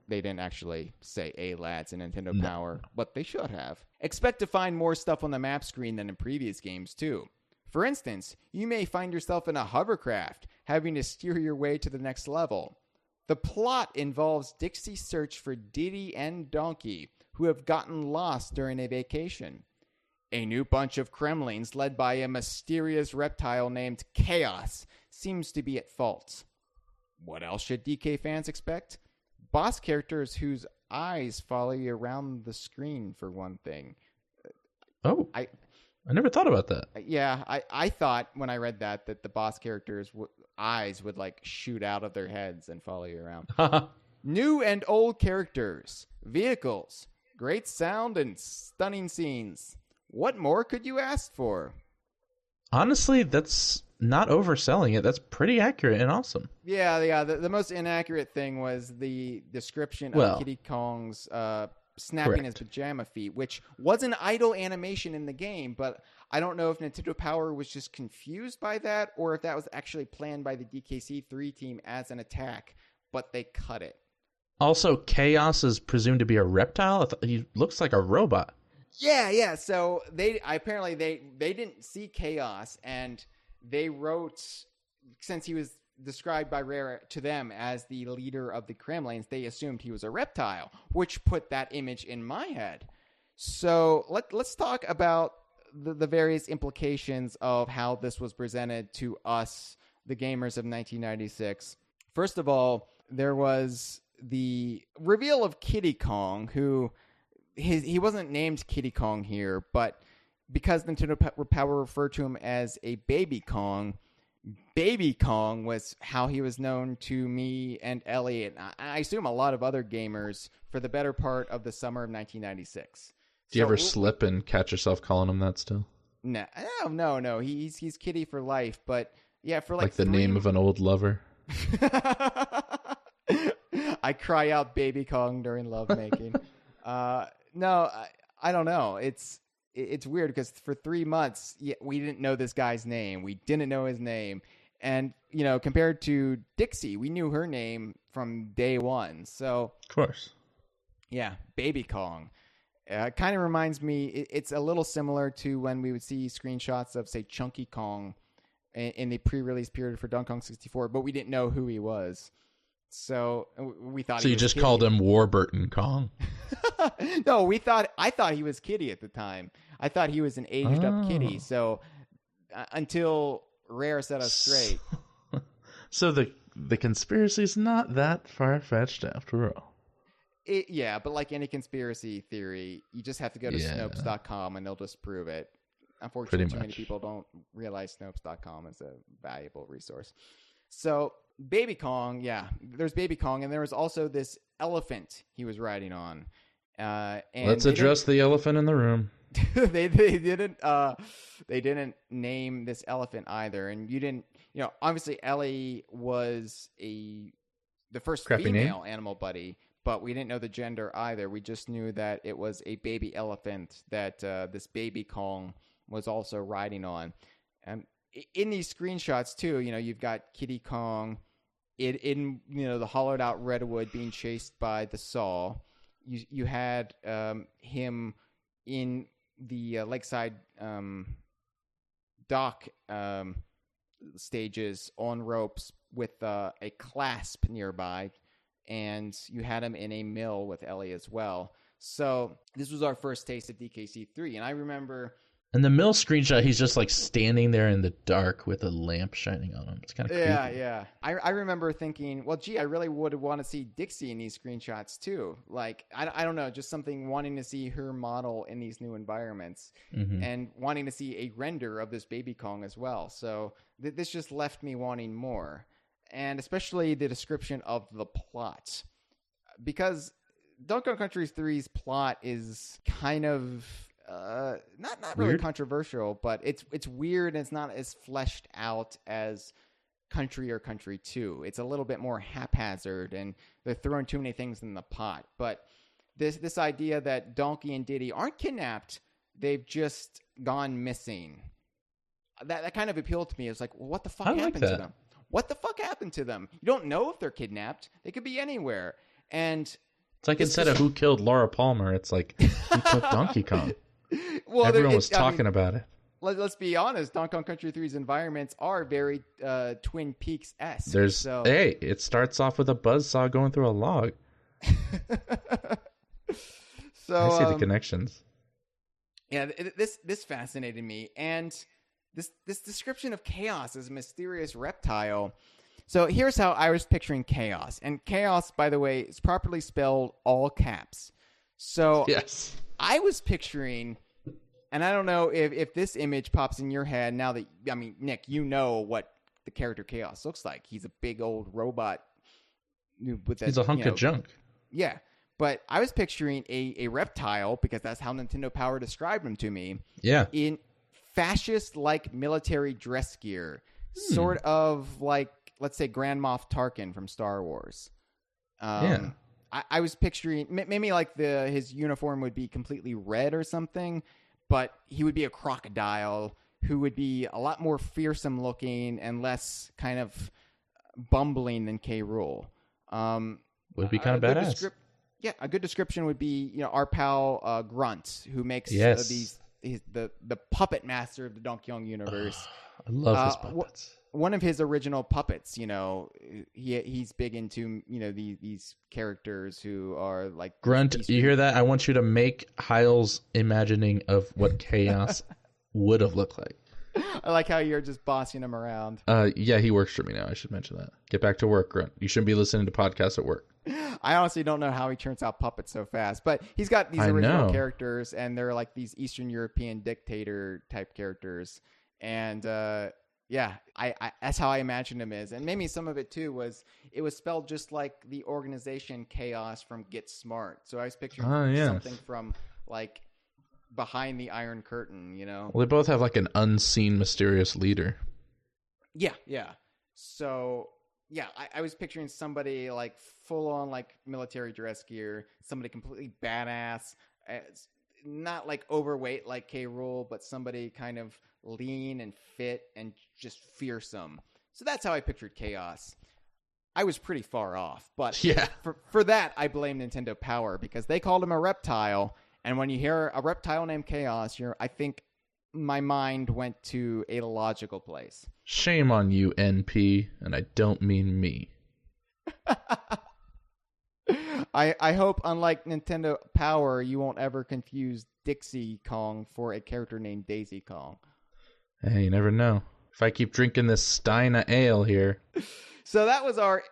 They didn't actually say lads in Nintendo Power, but they should have. Expect to find more stuff on the map screen than in previous games, too. For instance, you may find yourself in a hovercraft, having to steer your way to the next level. The plot involves Dixie's search for Diddy and Donkey, who have gotten lost during a vacation. A new bunch of Kremlings, led by a mysterious reptile named Chaos, seems to be at fault. What else should DK fans expect? Boss characters whose eyes follow you around the screen, for one thing. Oh, I never thought about that. Yeah, I thought when I read that the boss characters' eyes would like shoot out of their heads and follow you around. New and old characters, vehicles, great sound, and stunning scenes. What more could you ask for? Honestly, that's not overselling it. That's pretty accurate and awesome. Yeah. The most inaccurate thing was the description of Kiddy Kong's snapping his pajama feet, which was an idle animation in the game, but I don't know if Nintendo Power was just confused by that or if that was actually planned by the DKC3 team as an attack, but they cut it. Also, Chaos is presumed to be a reptile. He looks like a robot. Yeah. So they didn't see Chaos, and they wrote, since he was described by Rare to them as the leader of the Kremlings, they assumed he was a reptile, which put that image in my head. So let's talk about the various implications of how this was presented to us, the gamers of 1996. First of all, there was the reveal of Kiddy Kong, who he wasn't named Kiddy Kong here, but because Nintendo Power referred to him as a baby Kong, Baby Kong was how he was known to me and Elliot, and I assume a lot of other gamers, for the better part of the summer of 1996. Do you ever slip and catch yourself calling him that still? No. He's Kitty for life, but yeah, for like the name of an old lover. I cry out Baby Kong during lovemaking. No, I don't know. It's weird because for 3 months, we didn't know this guy's name. We didn't know his name. And, compared to Dixie, we knew her name from day one. So, of course. Yeah, Baby Kong. It kind of reminds me, it's a little similar to when we would see screenshots of, say, Chunky Kong in the pre-release period for Donkey Kong 64, but we didn't know who he was. So we thought. So you just called him Warburton Kong? No, I thought he was Kitty at the time. I thought he was an aged up Kitty. So until Rare set us straight. So the conspiracy is not that far-fetched after all. Yeah, but like any conspiracy theory, you just have to go to Snopes.com and they'll disprove it. Unfortunately, too many people don't realize Snopes.com is a valuable resource. So, Baby Kong, yeah, there's Baby Kong, and there was also this elephant he was riding on. And let's address the elephant in the room. they didn't name this elephant either, and you didn't. Obviously Ellie was the first female animal buddy, but we didn't know the gender either. We just knew that it was a baby elephant that this Baby Kong was also riding on. And in these screenshots too, you've got Kitty Kong in the hollowed out redwood being chased by the saw. You had him in the lakeside dock stages on ropes with a clasp nearby, and you had him in a mill with Ellie as well. So this was our first taste of DKC3, and I remember... In the mill screenshot, he's just like standing there in the dark with a lamp shining on him. It's kind of creepy. Yeah. I remember thinking, well, gee, I really would want to see Dixie in these screenshots too. Like, I don't know, just something wanting to see her model in these new environments and wanting to see a render of this Baby Kong as well. So this just left me wanting more. And especially the description of the plot. Because Donkey Kong Country 3's plot is kind of... not really weird. Controversial, but it's weird and it's not as fleshed out as Country or Country 2. It's a little bit more haphazard and they're throwing too many things in the pot. But this idea that Donkey and Diddy aren't kidnapped, they've just gone missing. That kind of appealed to me. It's like, well, what the fuck happened to them? What the fuck happened to them? You don't know if they're kidnapped. They could be anywhere. And it's like instead of who killed Laura Palmer, it's like who took Donkey Kong. Well, everyone was talking about it. Let's be honest. Donkey Kong Country 3's environments are very Twin Peaks-esque. Hey, it starts off with a buzzsaw going through a log. So I see the connections. Yeah, this fascinated me, and this description of Chaos as a mysterious reptile. So here's how I was picturing Chaos, and Chaos, by the way, is properly spelled all caps. So yes. I was picturing, and I don't know if this image pops in your head now that, Nick, you know what the character Chaos looks like. He's a big old robot. He's a hunk of junk. Yeah, but I was picturing a reptile, because that's how Nintendo Power described him to me. Yeah. In fascist-like military dress gear. Sort of like, let's say, Grand Moff Tarkin from Star Wars. Yeah. I was picturing maybe like his uniform would be completely red or something, but he would be a crocodile who would be a lot more fearsome looking and less kind of bumbling than K. Rool. Would be kind of badass. A good description would be our pal Grunt, who makes the puppet master of the Donkey Kong universe. I love his puppets. One of his original puppets, he's big into, these characters who are like... Grunt, you hear that? I want you to make Hyle's imagining of what Chaos would have looked like. I like how you're just bossing him around. Yeah, he works for me now. I should mention that. Get back to work, Grunt. You shouldn't be listening to podcasts at work. I honestly don't know how he turns out puppets so fast, but he's got these original characters, and they're like these Eastern European dictator type characters. And, yeah, I that's how I imagined him is. And maybe some of it, too, was spelled just like the organization Chaos from Get Smart. So I was picturing something from, like, behind the Iron Curtain, Well, they both have, like, an unseen, mysterious leader. Yeah. So, yeah, I was picturing somebody, like, full-on, like, military dress gear, somebody completely badass, not, like, overweight like K. Rool, but somebody kind of lean and fit and just fearsome. So that's how I pictured Chaos. I was pretty far off, but yeah. For that, I blame Nintendo Power, because they called him a reptile, and when you hear a reptile named Chaos, I think my mind went to a logical place. Shame on you, NP, and I don't mean me. I hope, unlike Nintendo Power, you won't ever confuse Dixie Kong for a character named Daisy Kong. Hey, you never know. If I keep drinking this Stein of ale here. So that was our,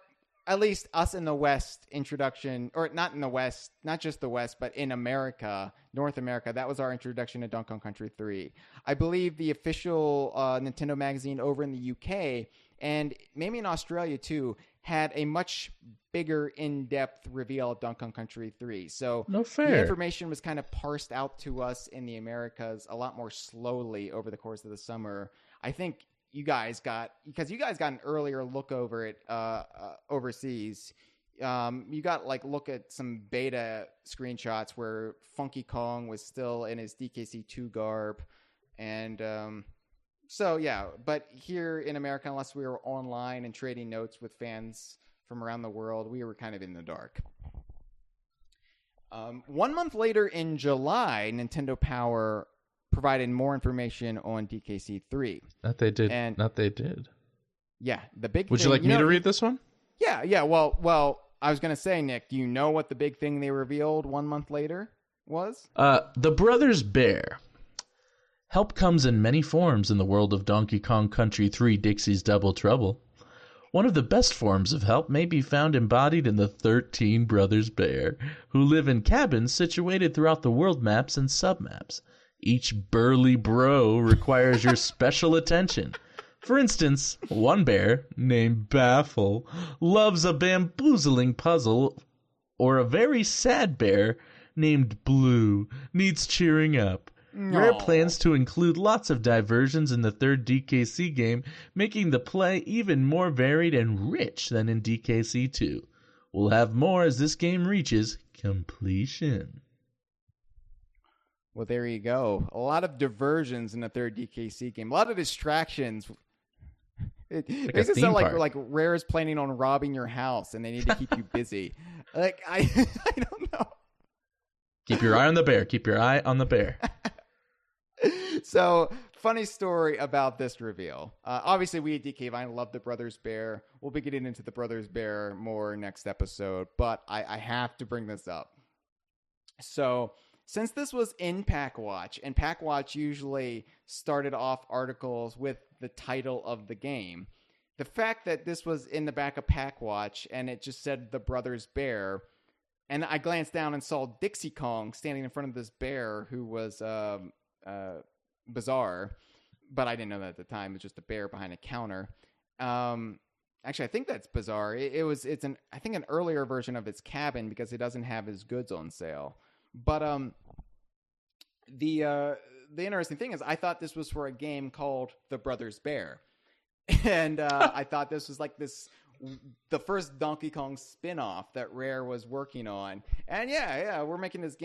at least us in the West introduction, or not in the West, not just the West, but in America, North America. That was our introduction to Donkey Kong Country 3. I believe the official Nintendo magazine over in the UK, and maybe in Australia too, had a much bigger in-depth reveal of Donkey Kong Country 3. So the information was kind of parsed out to us in the Americas a lot more slowly over the course of the summer. I think you guys got an earlier look over it overseas. You got look at some beta screenshots where Funky Kong was still in his DKC2 garb. And so, yeah, but here in America, unless we were online and trading notes with fans from around the world, we were kind of in the dark. 1 month later in July, Nintendo Power provided more information on DKC3. That they did. Yeah, the big Would thing, you like me to read this one? Yeah. Well, I was going to say, Nick, do you know what the big thing they revealed 1 month later was? The Brothers Bear. Help comes in many forms in the world of Donkey Kong Country 3 Dixie's Double Trouble. One of the best forms of help may be found embodied in the 13 Brothers Bear, who live in cabins situated throughout the world maps and submaps. Each burly bro requires your special attention. For instance, one bear, named Baffle, loves a bamboozling puzzle, or a very sad bear, named Blue, needs cheering up. Rare plans to include lots of diversions in the third DKC game, making the play even more varied and rich than in DKC 2. We'll have more as this game reaches completion. Well, there you go. A lot of diversions in the third DKC game. A lot of distractions. It makes it sound like Rare is planning on robbing your house and they need to keep you busy. I don't know. Keep your eye on the bear. Keep your eye on the bear. So, funny story about this reveal. Obviously, we at DK Vine love the Brothers Bear. We'll be getting into the Brothers Bear more next episode, but I have to bring this up. So, since this was in PackWatch, and PackWatch usually started off articles with the title of the game, the fact that this was in the back of PackWatch and it just said the Brothers Bear, and I glanced down and saw Dixie Kong standing in front of this bear who was bizarre, but I didn't know that at the time. It was just a bear behind a counter. Actually, I think that's bizarre. It's an earlier version of its cabin because it doesn't have his goods on sale. But the interesting thing is, I thought this was for a game called The Brothers Bear, and I thought this was the first Donkey Kong spin-off that Rare was working on. And yeah, we're making this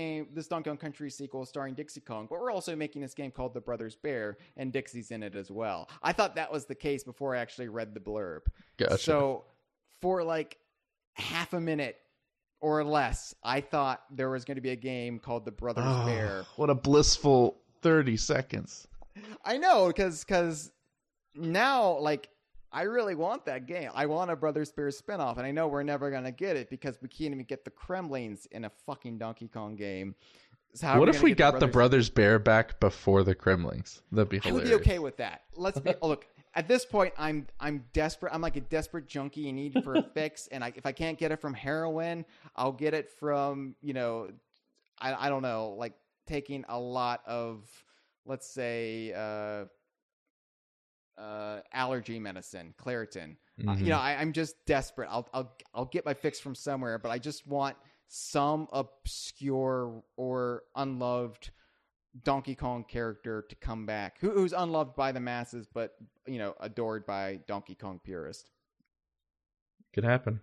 Donkey Kong Country sequel starring Dixie Kong, but we're also making this game called The Brothers Bear, and Dixie's in it as well. I thought that was the case before I actually read the blurb. Gotcha. So for half a minute or less, I thought there was going to be a game called The Brothers Bear. What a blissful 30 seconds. I know, because now, I really want that game. I want a Brothers Bear spinoff, and I know we're never going to get it because we can't even get the Kremlings in a fucking Donkey Kong game. So what if we got the Brothers Bear back before the Kremlings? That'd be hilarious. I would be okay with that. Let's be look. At this point, I'm desperate. I'm like a desperate junkie in need for a fix, and if I can't get it from heroin, I'll get it from I don't know, taking a lot of, let's say, allergy medicine, Claritin. Mm-hmm. I'm just desperate. I'll get my fix from somewhere, but I just want some obscure or unloved Donkey Kong character to come back, who's unloved by the masses, but adored by Donkey Kong purists. Could happen.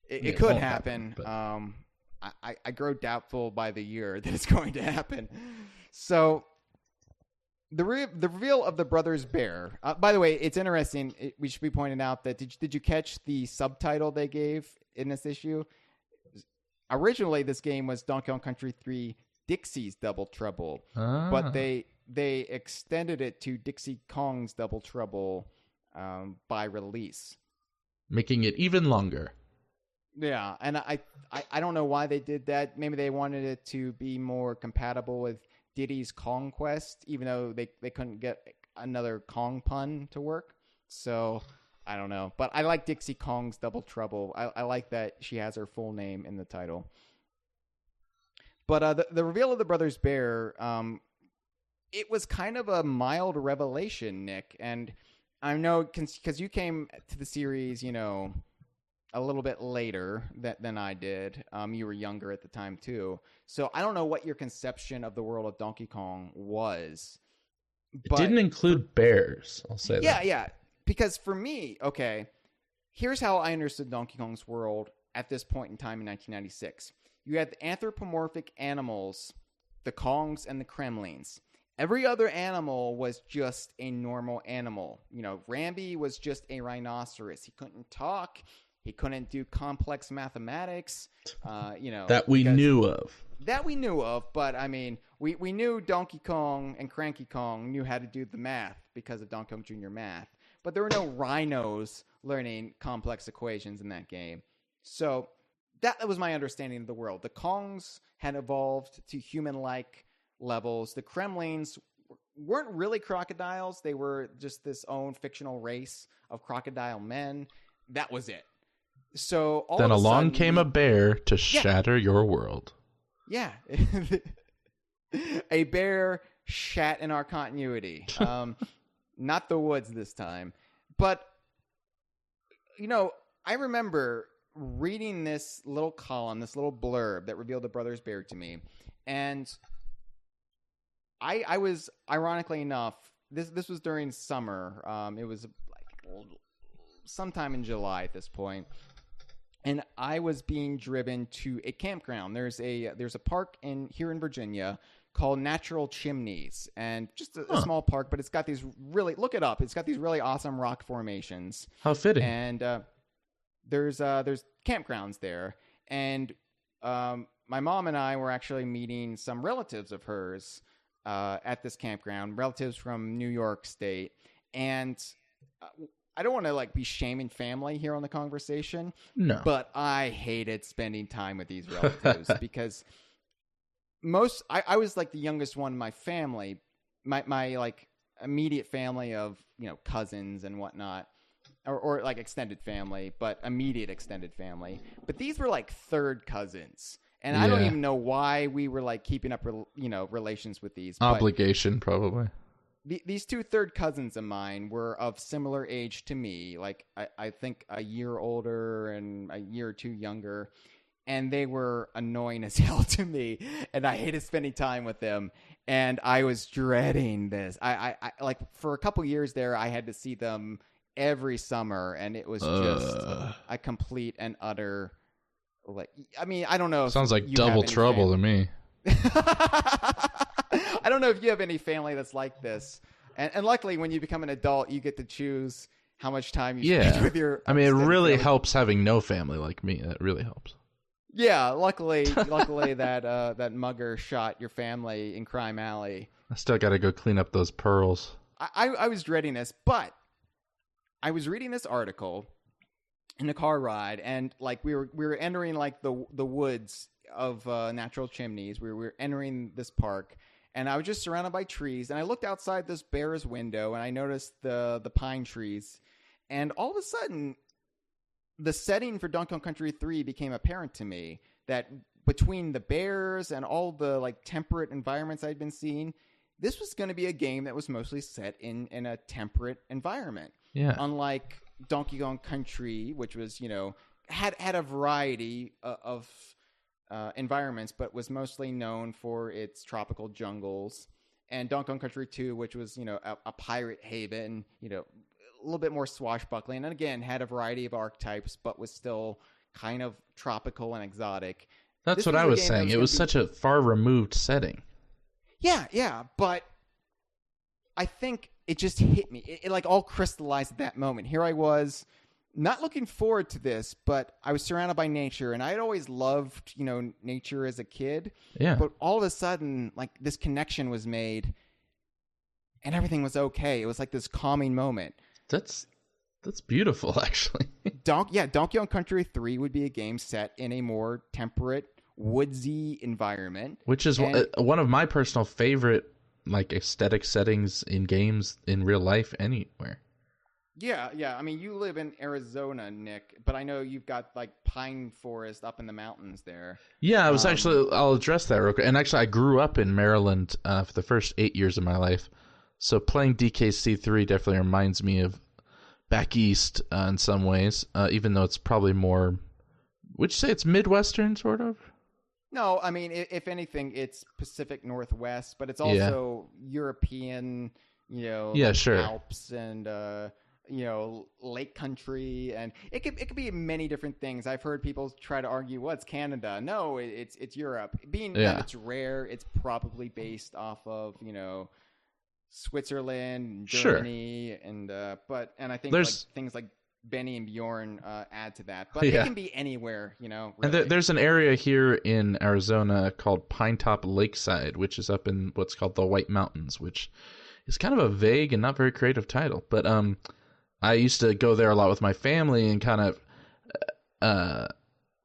It could happen. I grow doubtful by the year that it's going to happen. So the reveal of the Brothers Bear. By the way, it's interesting. We should be pointing out that did you catch the subtitle they gave in this issue? Originally, this game was Donkey Kong Country 3 Dixie's Double Trouble, but they extended it to Dixie Kong's Double Trouble by release, making it even longer. Yeah, and I don't know why they did that. Maybe they wanted it to be more compatible with Diddy's Kong Quest, even though they couldn't get another Kong pun to work. So I don't know, but I like Dixie Kong's Double Trouble. I like that she has her full name in the title. But the reveal of the Brothers Bear, it was kind of a mild revelation, Nick. And I know because you came to the series, you know, a little bit later than I did. You were younger at the time, too. So I don't know what your conception of the world of Donkey Kong was. It didn't include bears, I'll say that. Yeah. Because for me, okay, here's how I understood Donkey Kong's world at this point in time in 1996. You had the anthropomorphic animals, the Kongs and the Kremlings. Every other animal was just a normal animal. You know, Rambi was just a rhinoceros. He couldn't talk. He couldn't do complex mathematics. You know, that we knew of. That we knew of, but I mean, we knew Donkey Kong and Cranky Kong knew how to do the math because of Donkey Kong Jr. math. But there were no rhinos learning complex equations in that game. So that was my understanding of the world. The Kongs had evolved to human-like levels. The Kremlings weren't really crocodiles. They were just this own fictional race of crocodile men. That was it. So then along came a bear to shatter your world. Yeah. A bear shat in our continuity. Not the woods this time. But, you know, I remember reading this little column, this little blurb that revealed the Brothers Bear to me. And I was, ironically enough, this was during summer. It was like sometime in July at this point. And I was being driven to a campground. There's a park here in Virginia called Natural Chimneys, and just a small park, but it's got these really, look it up. It's got these really awesome rock formations. How fitting. And there's campgrounds there, and my mom and I were actually meeting some relatives of hers at this campground, relatives from New York State, and I don't want to be shaming family here on the conversation. No. But I hated spending time with these relatives because I was like the youngest one in my family, my like immediate family of, you know, cousins and whatnot, or like extended family, but immediate extended family. But these were like third cousins. And I don't even know why we were like keeping up, relations with these. Obligation, probably. These two third cousins of mine were of similar age to me, like I think a year older and a year or two younger, and they were annoying as hell to me, and I hated spending time with them, and I was dreading this. I like for a couple years there, I had to see them every summer, and it was just a complete and utter, I mean, I don't know. Sounds like double trouble to me. I don't know if you have any family that's like this. And luckily, when you become an adult, you get to choose how much time you spend with your... I mean, it really helps having no family like me. That really helps. Yeah, luckily that mugger shot your family in Crime Alley. I still got to go clean up those pearls. I was dreading this, but I was reading this article in the car ride, and like we were entering like the woods of Natural Chimneys. We were entering this park, and I was just surrounded by trees, and I looked outside this bear's window, and I noticed the pine trees, and all of a sudden the setting for Donkey Kong Country 3 became apparent to me, that between the bears and all the like temperate environments I'd been seeing, this was going to be a game that was mostly set in a temperate environment. Yeah. Unlike Donkey Kong Country, which was, had a variety of environments, but was mostly known for its tropical jungles. And Donkey Kong Country 2, which was, a pirate haven, a little bit more swashbuckling. And again, had a variety of archetypes, but was still kind of tropical and exotic. That's what I was saying. It was such a far removed setting. Yeah. But I think it just hit me. It like all crystallized at that moment. Here I was, not looking forward to this, but I was surrounded by nature, and I had always loved, nature as a kid. Yeah. But all of a sudden, like, this connection was made, and everything was okay. It was like this calming moment. That's beautiful, actually. Donkey Kong Country 3 would be a game set in a more temperate, woodsy environment. Which is one of my personal favorite like aesthetic settings in games in real life anywhere. Yeah. I mean, you live in Arizona, Nick, but I know you've got like pine forest up in the mountains there. Yeah, I was I'll address that real quick. And actually, I grew up in Maryland for the first 8 years of my life. So playing DKC3 definitely reminds me of back east in some ways, even though it's probably more, would you say it's Midwestern, sort of? No, I mean, if anything, it's Pacific Northwest, but it's also European, Yeah, sure. Alps and, lake country. And it could be many different things. I've heard people try to argue, well, it's Canada. No, it's Europe. Being that it's rare, it's probably based off of, Switzerland, Germany, and I think there's things like Benny and Bjorn add to that, but it can be anywhere, really. And there's an area here in Arizona called Pinetop Lakeside, which is up in what's called the White Mountains, which is kind of a vague and not very creative title. But I used to go there a lot with my family and kind of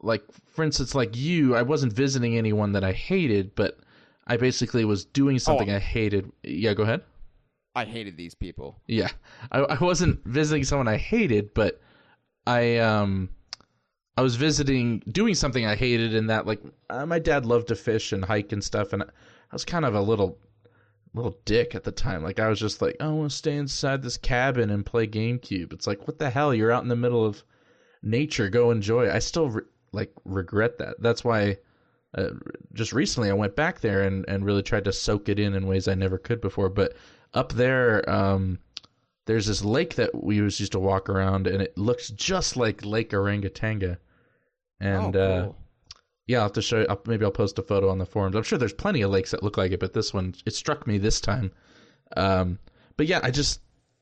like, for instance, like I wasn't visiting anyone that I hated, but I basically was doing something I hated. Yeah, go ahead. I hated these people. Yeah, I wasn't visiting someone I hated, but I was doing something I hated, in that, like, my dad loved to fish and hike and stuff, and I was kind of a little dick at the time. Like, I was just like, I want to stay inside this cabin and play GameCube. It's like, what the hell? You're out in the middle of nature. Go enjoy it. I still regret that. That's why just recently I went back there and really tried to soak it in ways I never could before. But up there, there's this lake that we used to walk around, and it looks just like Lake Orangatanga. And cool. yeah, I'll have to show you. Maybe I'll post a photo on the forums. I'm sure there's plenty of lakes that look like it, but this one, it struck me this time. But yeah,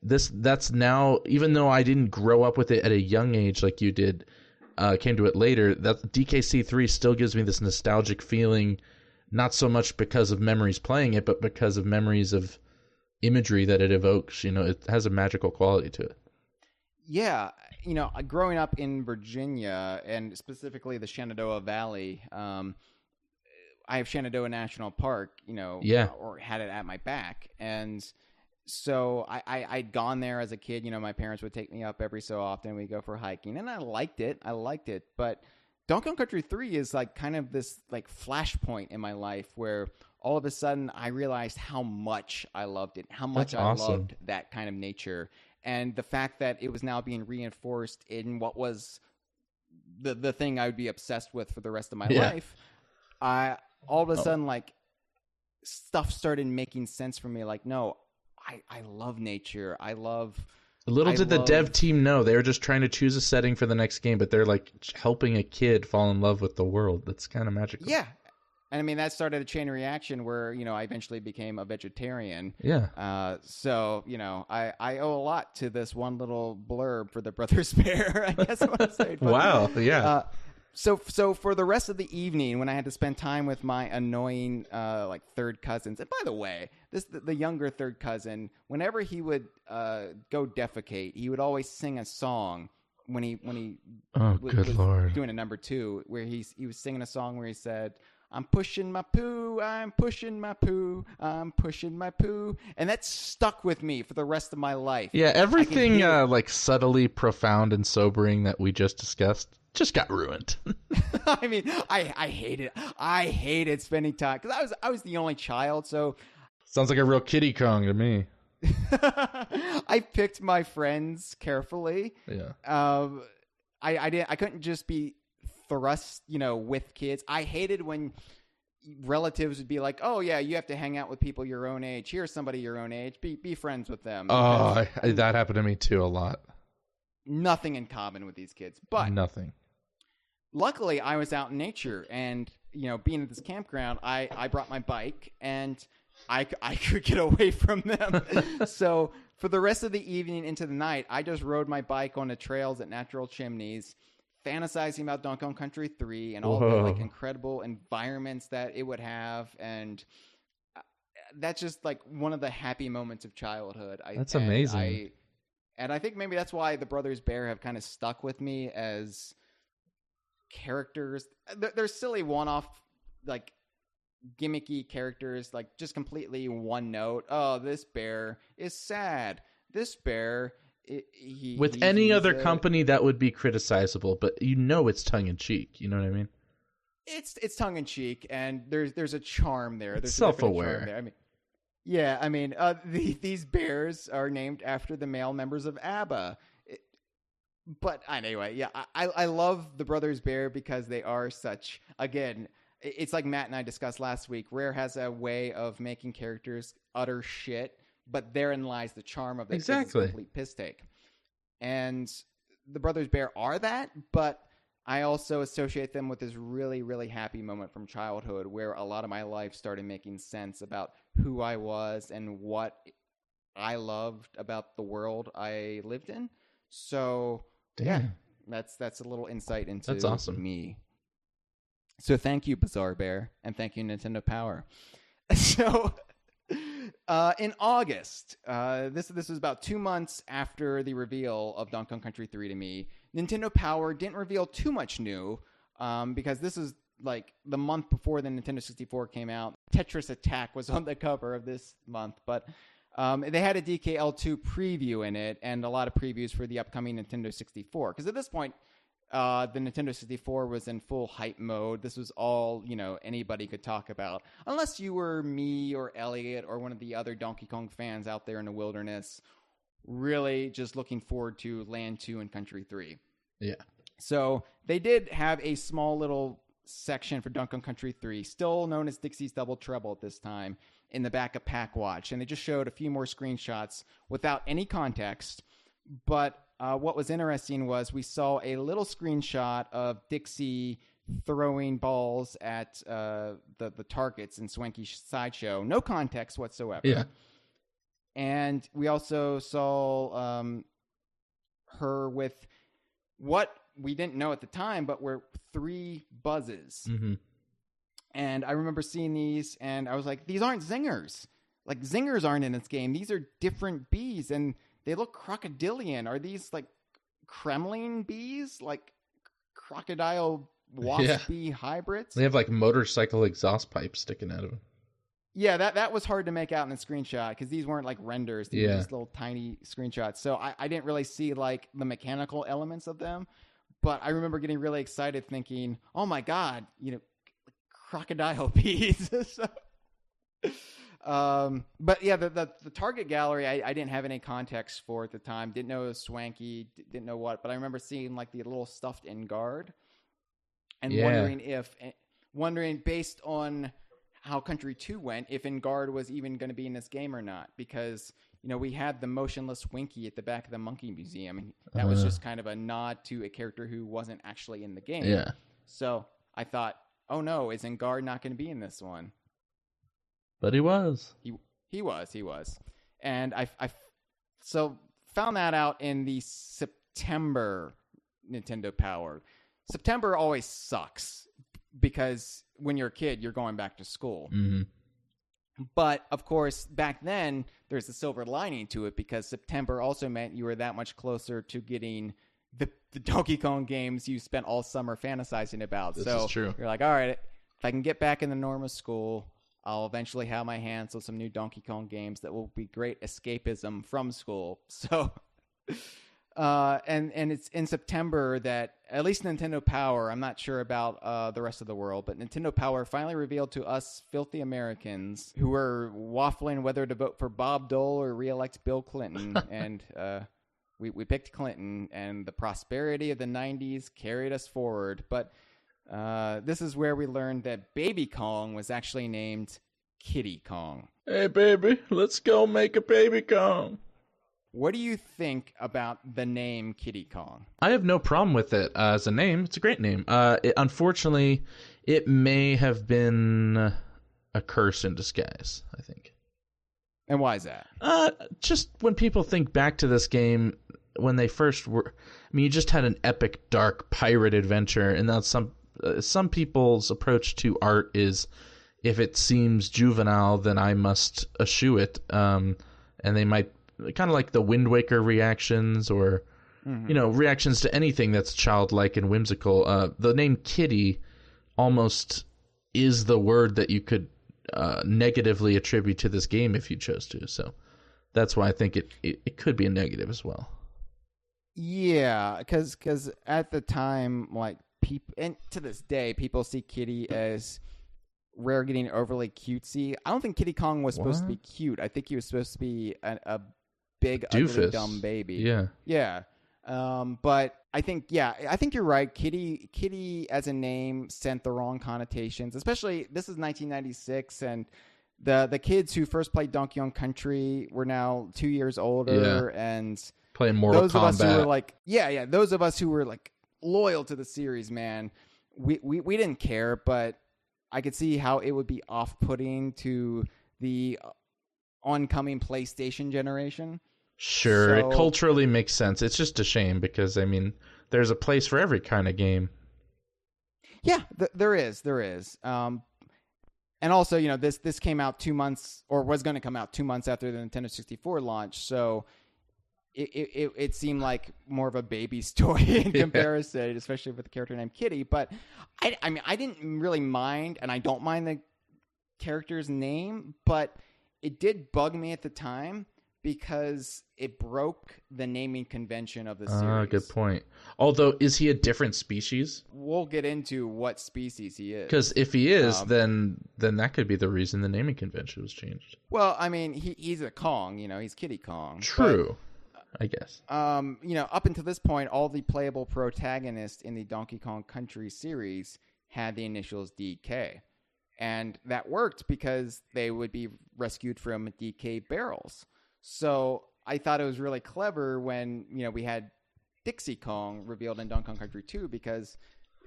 that's now, even though I didn't grow up with it at a young age like you did, came to it later, that DKC3 still gives me this nostalgic feeling, not so much because of memories playing it, but because of memories of imagery that it evokes. It has a magical quality to it. Yeah, growing up in Virginia, and specifically the Shenandoah Valley, I have Shenandoah National Park, or had it at my back. And so I'd gone there as a kid. My parents would take me up every so often. We'd go for hiking, and I liked it. But Donkey Kong Country 3 is like kind of this like flashpoint in my life where all of a sudden I realized how much I loved it, how much I loved that kind of nature. And the fact that it was now being reinforced in what was the thing I would be obsessed with for the rest of my life, all of a sudden, like, stuff started making sense for me. Like, no, I love nature. Little did the dev team know, they were just trying to choose a setting for the next game, but they're like helping a kid fall in love with the world. That's kind of magical. Yeah. And I mean, that started a chain reaction where, I eventually became a vegetarian. Yeah. So, I owe a lot to this one little blurb for the Brothers Bear, I guess I want to say. But, wow. Yeah. So for the rest of the evening, when I had to spend time with my annoying third cousins, and by the way, the younger third cousin, whenever he would go defecate, he would always sing a song when he was Lord. doing a number 2, where he was singing a song where he said, "I'm pushing my poo, I'm pushing my poo, I'm pushing my poo," and that stuck with me for the rest of my life. Yeah, everything like subtly profound and sobering that we just discussed just got ruined. I mean, I hated spending time because I was the only child. So sounds like a real Kiddy Kong to me. I picked my friends carefully. Yeah. I couldn't just be thrust, with kids. I hated when relatives would be like, "Oh yeah, you have to hang out with people your own age. Here's somebody your own age. Be friends with them." Oh, that happened to me too a lot. Nothing in common with these kids, but nothing. Luckily, I was out in nature, and being at this campground, I brought my bike, and I could get away from them. So for the rest of the evening into the night, I just rode my bike on the trails at Natural Chimneys, fantasizing about Donkey Kong Country 3 and all the incredible environments that it would have, and that's just like one of the happy moments of childhood. That's amazing. And I think maybe that's why the Brothers Bear have kind of stuck with me as characters. They're silly one-off, like, gimmicky characters, like just completely one note. Oh, this bear is sad. This bear, with any other company that would be criticizable, but it's tongue in cheek. You know what I mean? It's tongue in cheek, and there's a charm there. There's self-aware. These bears are named after the male members of ABBA. But anyway, yeah, I love the Brothers Bear because they are such, again, it's like Matt and I discussed last week. Rare has a way of making characters utter shit, but therein lies the charm of it. Exactly. It's a complete piss take. And the Brothers Bear are that, but I also associate them with this really, really happy moment from childhood where a lot of my life started making sense about who I was and what I loved about the world I lived in. So, yeah, that's a little insight into that's awesome. Me. So thank you, Bizarre Bear, and thank you, Nintendo Power. So in August, this was about 2 months after the reveal of Donkey Kong Country 3 to me. Nintendo Power didn't reveal too much new because this is like the month before the Nintendo 64 came out. Tetris Attack was on the cover of this month, but they had a DKL2 preview in it and a lot of previews for the upcoming Nintendo 64. Because at this point, the Nintendo 64 was in full hype mode. This was all, anybody could talk about. Unless you were me or Elliot or one of the other Donkey Kong fans out there in the wilderness, really just looking forward to Land 2 and Country 3. Yeah. So they did have a small little section for Donkey Kong Country 3, still known as Dixie's Double Trouble at this time, in the back of Pack Watch. And they just showed a few more screenshots without any context. But what was interesting was we saw a little screenshot of Dixie throwing balls at the targets in Swanky Sideshow. No context whatsoever. Yeah. And we also saw her with what we didn't know at the time, but were 3 buzzes. Mm-hmm. And I remember seeing these, and I was like, these aren't zingers. Like, zingers aren't in this game. These are different bees, and they look crocodilian. Are these, like, Kremlin bees? Like, crocodile wasp bee hybrids? They have, like, motorcycle exhaust pipes sticking out of them. Yeah, that was hard to make out in the screenshot, because these weren't, like, renders. These were just little tiny screenshots. So I didn't really see, like, the mechanical elements of them. But I remember getting really excited thinking, oh, my God, crocodile bees. But yeah, the target gallery, I didn't have any context for at the time. Didn't know it was Swanky, didn't know what, but I remember seeing like the little stuffed Engard and wondering based on how Country 2 went, if Engard was even going to be in this game or not, because we had the motionless Winky at the back of the Monkey Museum, and that was just kind of a nod to a character who wasn't actually in the game. Yeah. So I thought, oh no, is Engard not going to be in this one? But he was. He was. And I so found that out in the September Nintendo Power. September always sucks because when you're a kid, you're going back to school. Mm-hmm. But, of course, back then, there's a silver lining to it because September also meant you were that much closer to getting the Donkey Kong games you spent all summer fantasizing about. This is true. You're like, all right, if I can get back in the normal school, I'll eventually have my hands on some new Donkey Kong games that will be great escapism from school. So, and it's in September that, at least Nintendo Power, I'm not sure about the rest of the world, but Nintendo Power finally revealed to us filthy Americans who were waffling whether to vote for Bob Dole or re-elect Bill Clinton. And we picked Clinton, and the prosperity of the 90s carried us forward. But this is where we learned that Baby Kong was actually named Kitty Kong. Hey, baby, let's go make a Baby Kong. What do you think about the name Kitty Kong? I have no problem with it as a name. It's a great name. Unfortunately, it may have been a curse in disguise, I think. And why is that? Just when people think back to this game, when they first were... you just had an epic, dark pirate adventure, and that's some people's approach to art is, if it seems juvenile, then I must eschew it. And they might... kind of like the Wind Waker reactions or, reactions to anything that's childlike and whimsical. The name Kitty almost is the word that you could negatively attribute to this game if you chose to. So that's why I think it could be a negative as well. Yeah, because at the time, like, people, and to this day, people see Kitty as Rare getting overly cutesy. I don't think Kitty Kong was supposed to be cute. I think he was supposed to be a big, Doofus. ugly, dumb baby. Yeah. Yeah. But I think you're right. Kitty as a name sent the wrong connotations, especially this is 1996, and the kids who first played Donkey Kong Country were now 2 years older, and playing Mortal those Kombat. of us who were like, those of us who were like loyal to the series, man, we didn't care, but I could see how it would be off-putting to the oncoming PlayStation generation. Sure, it culturally makes sense. It's just a shame because, I mean, there's a place for every kind of game. Yeah, there is. And also, you know, this came out 2 months, or was going to come out 2 months after the Nintendo 64 launch, so it seemed like more of a baby's toy in comparison, especially with the character named Kitty. But I mean, I didn't really mind, and I don't mind the character's name, but it did bug me at the time because it broke the naming convention of the series. Good point. Although, is he a different species? We'll get into what species he is. Because if he is, then that could be the reason the naming convention was changed. Well, I mean, he's a Kong, you know, he's Kitty Kong. True, I guess. You know, up until this point, all the playable protagonists in the Donkey Kong Country series had the initials DK. And that worked because they would be rescued from DK barrels. So I thought it was really clever when, you know, we had Dixie Kong revealed in Donkey Kong Country 2 because,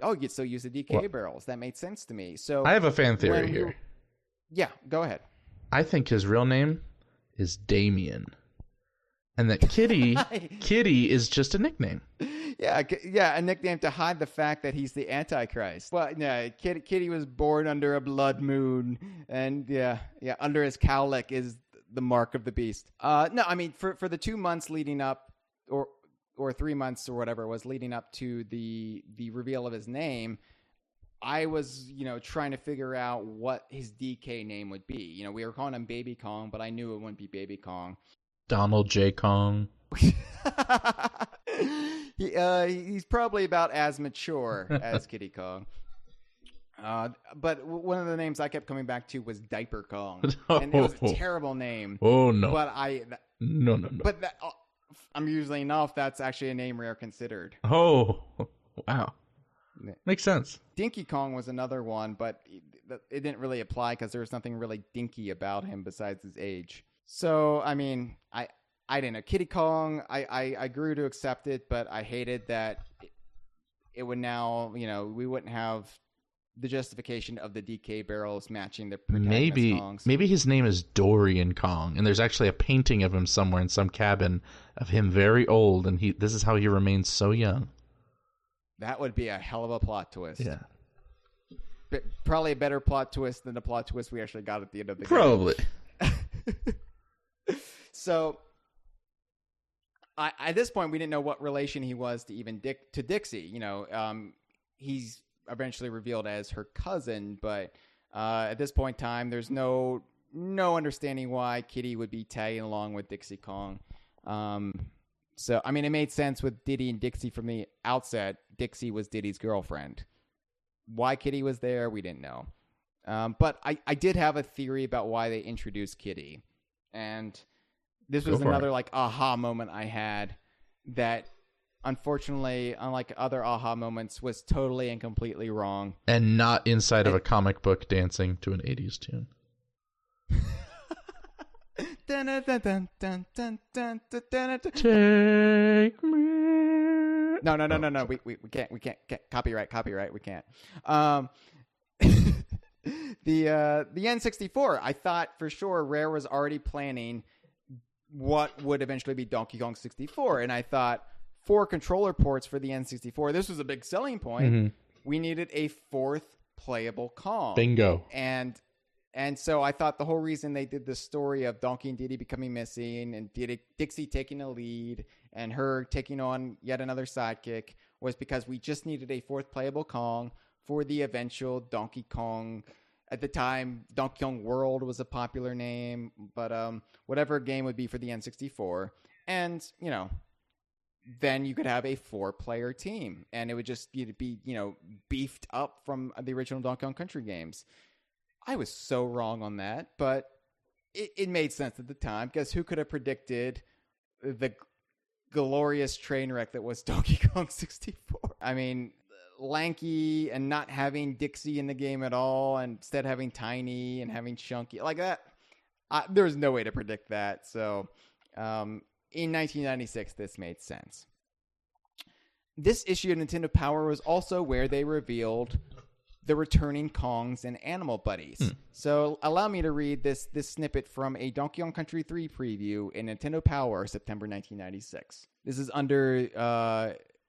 you could still use the DK barrels. That made sense to me. So I have a fan theory here. Yeah, go ahead. I think his real name is Damien. And that Kitty is just a nickname. Yeah, a nickname to hide the fact that he's the Antichrist. Well, yeah, Kitty was born under a blood moon, and under his cowlick is the mark of the beast. No, I mean for the 2 months leading up, or 3 months or whatever it was leading up to the reveal of his name, I was, you know, trying to figure out what his DK name would be. You know, we were calling him Baby Kong, but I knew it wouldn't be Baby Kong. Donald J. Kong. He's probably about as mature as Kitty Kong. But one of the names I kept coming back to was Diaper Kong, and it was a terrible name. Oh no! But no. But I'm usually enough. That's actually a name Rare considered. Oh wow, makes sense. Dinky Kong was another one, but it didn't really apply because there was nothing really dinky about him besides his age. So, I mean, I didn't know. Kitty Kong, I grew to accept it, but I hated that it would now, you know, we wouldn't have the justification of the DK barrels matching the protagonist Kongs. Maybe his name is Dorian Kong, and there's actually a painting of him somewhere in some cabin of him very old, and this is how he remains so young. That would be a hell of a plot twist. Yeah. But probably a better plot twist than the plot twist we actually got at the end of the game. Probably. So, at this point, we didn't know what relation he was to even to Dixie. You know, he's eventually revealed as her cousin, but at this point in time, there's no understanding why Kitty would be tagging along with Dixie Kong. So, I mean, it made sense with Diddy and Dixie from the outset. Dixie was Diddy's girlfriend. Why Kitty was there, we didn't know. But I did have a theory about why they introduced Kitty. And this was another like aha moment I had that unfortunately, unlike other aha moments, was totally and completely wrong. And not inside of a comic book dancing to an 80s tune. Take me. No. We can't. Copyright. We can't. The N64, I thought for sure Rare was already planning what would eventually be Donkey Kong 64, and I thought 4 controller ports for the N64. This was a big selling point. Mm-hmm. We needed a 4th playable Kong. Bingo. And so I thought the whole reason they did the story of Donkey and Diddy becoming missing and Dixie taking a lead and her taking on yet another sidekick was because we just needed a 4th playable Kong for the eventual Donkey Kong. At the time, Donkey Kong World was a popular name, but whatever game would be for the N64. And, then you could have a 4-player team, and it would just be, beefed up from the original Donkey Kong Country games. I was so wrong on that, but it made sense at the time, because who could have predicted the glorious train wreck that was Donkey Kong 64? I mean, lanky and not having Dixie in the game at all, and instead having Tiny and having Chunky like that. There's no way to predict that. So, in 1996, this made sense. This issue of Nintendo Power was also where they revealed the returning Kongs and Animal Buddies. So allow me to read this snippet from a Donkey Kong Country 3 preview in Nintendo Power, September 1996. This is under,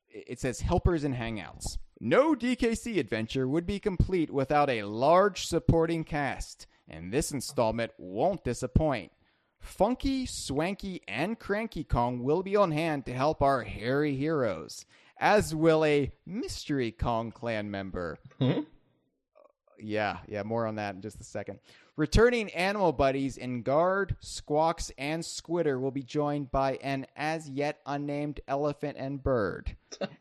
it says Helpers and Hangouts. No DKC adventure would be complete without a large supporting cast, and this installment won't disappoint. Funky, Swanky, and Cranky Kong will be on hand to help our hairy heroes, as will a Mystery Kong clan member. Yeah, more on that in just a second. Returning Animal Buddies in Guard, Squawks, and Squitter will be joined by an as-yet unnamed elephant and bird.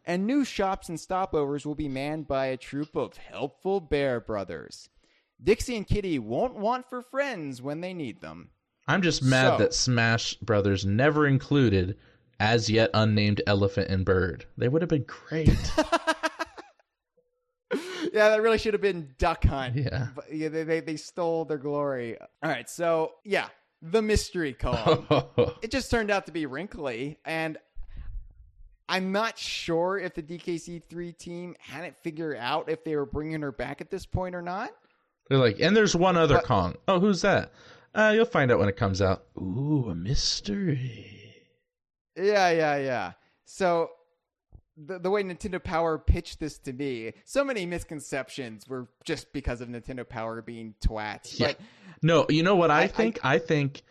And new shops and stopovers will be manned by a troop of helpful bear brothers. Dixie and Kitty won't want for friends when they need them. I'm just mad that Smash Brothers never included as-yet unnamed elephant and bird. They would have been great. Yeah, that really should have been Duck Hunt. Yeah. But, yeah, they stole their glory. All right, so, yeah, the Mystery Kong. It just turned out to be wrinkly, and I'm not sure if the DKC3 team hadn't figured out if they were bringing her back at this point or not. They're like, and there's one other Kong. Oh, who's that? You'll find out when it comes out. Ooh, a mystery. Yeah. So the way Nintendo Power pitched this to me, so many misconceptions were just because of Nintendo Power being twats. Yeah. But no, you know what I think? I think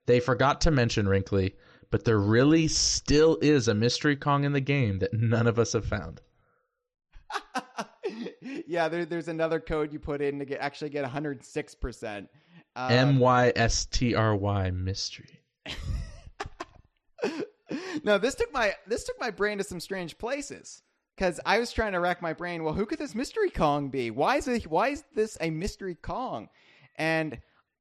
they forgot to mention Wrinkly, but there really still is a mystery Kong in the game that none of us have found. Yeah, there's another code you put in to get 106%. MYSTRY mystery. No, this took my brain to some strange places, because I was trying to rack my brain. Well, who could this mystery Kong be? Why is this a mystery Kong? And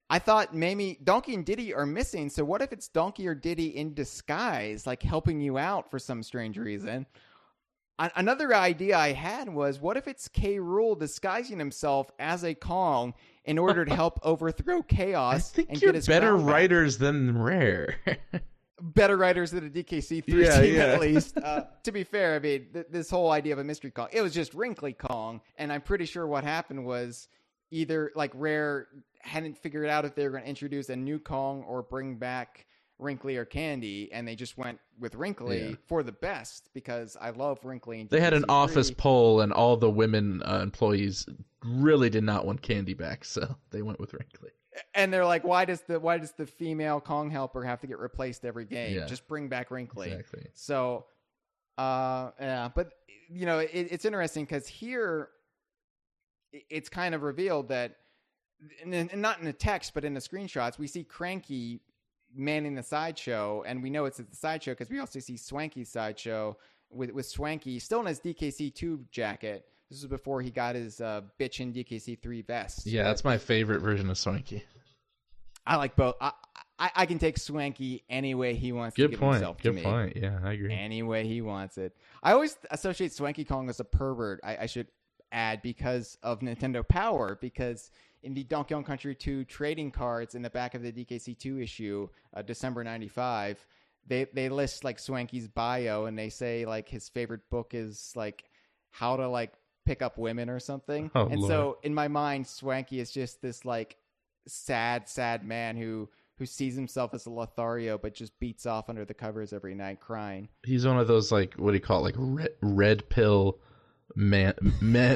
I thought maybe Donkey and Diddy are missing. So what if it's Donkey or Diddy in disguise, like helping you out for some strange reason? Another idea I had was, what if it's K. Rool disguising himself as a Kong in order to help overthrow chaos? I think and you're get his better crown back? writers than Rare. Better writers than a DKC3 team, at least. To be fair, I mean, this whole idea of a mystery Kong, it was just Wrinkly Kong, and I'm pretty sure what happened was either like Rare hadn't figured out if they were going to introduce a new Kong or bring back Wrinkly or Candy, and they just went with Wrinkly for the best, because I love Wrinkly. And They had an DKC3. office poll, and all the women employees really did not want Candy back, so they went with Wrinkly. And they're like, why does the female Kong helper have to get replaced every game? Yeah. Just bring back Wrinkly. Exactly. So, yeah, but it's interesting, because here it's kind of revealed that, and not in the text, but in the screenshots, we see Cranky manning the sideshow, and we know it's at the sideshow because we also see Swanky's sideshow with Swanky still in his DKC2 jacket. This is before he got his bitchin' DKC3 vest. Yeah, that's my favorite version of Swanky. I like both. I can take Swanky any way he wants to give himself to me. Good point. Yeah, I agree. Any way he wants it. I always associate Swanky Kong as a pervert, I should add, because of Nintendo Power, because in the Donkey Kong Country 2 trading cards in the back of the DKC2 issue, December 95, they list like Swanky's bio, and they say like his favorite book is like how to like pick up women or something. Oh, and Lord. So in my mind, Swanky is just this like sad man who sees himself as a Lothario but just beats off under the covers every night crying. He's one of those, like, what do you call it, like red pill man.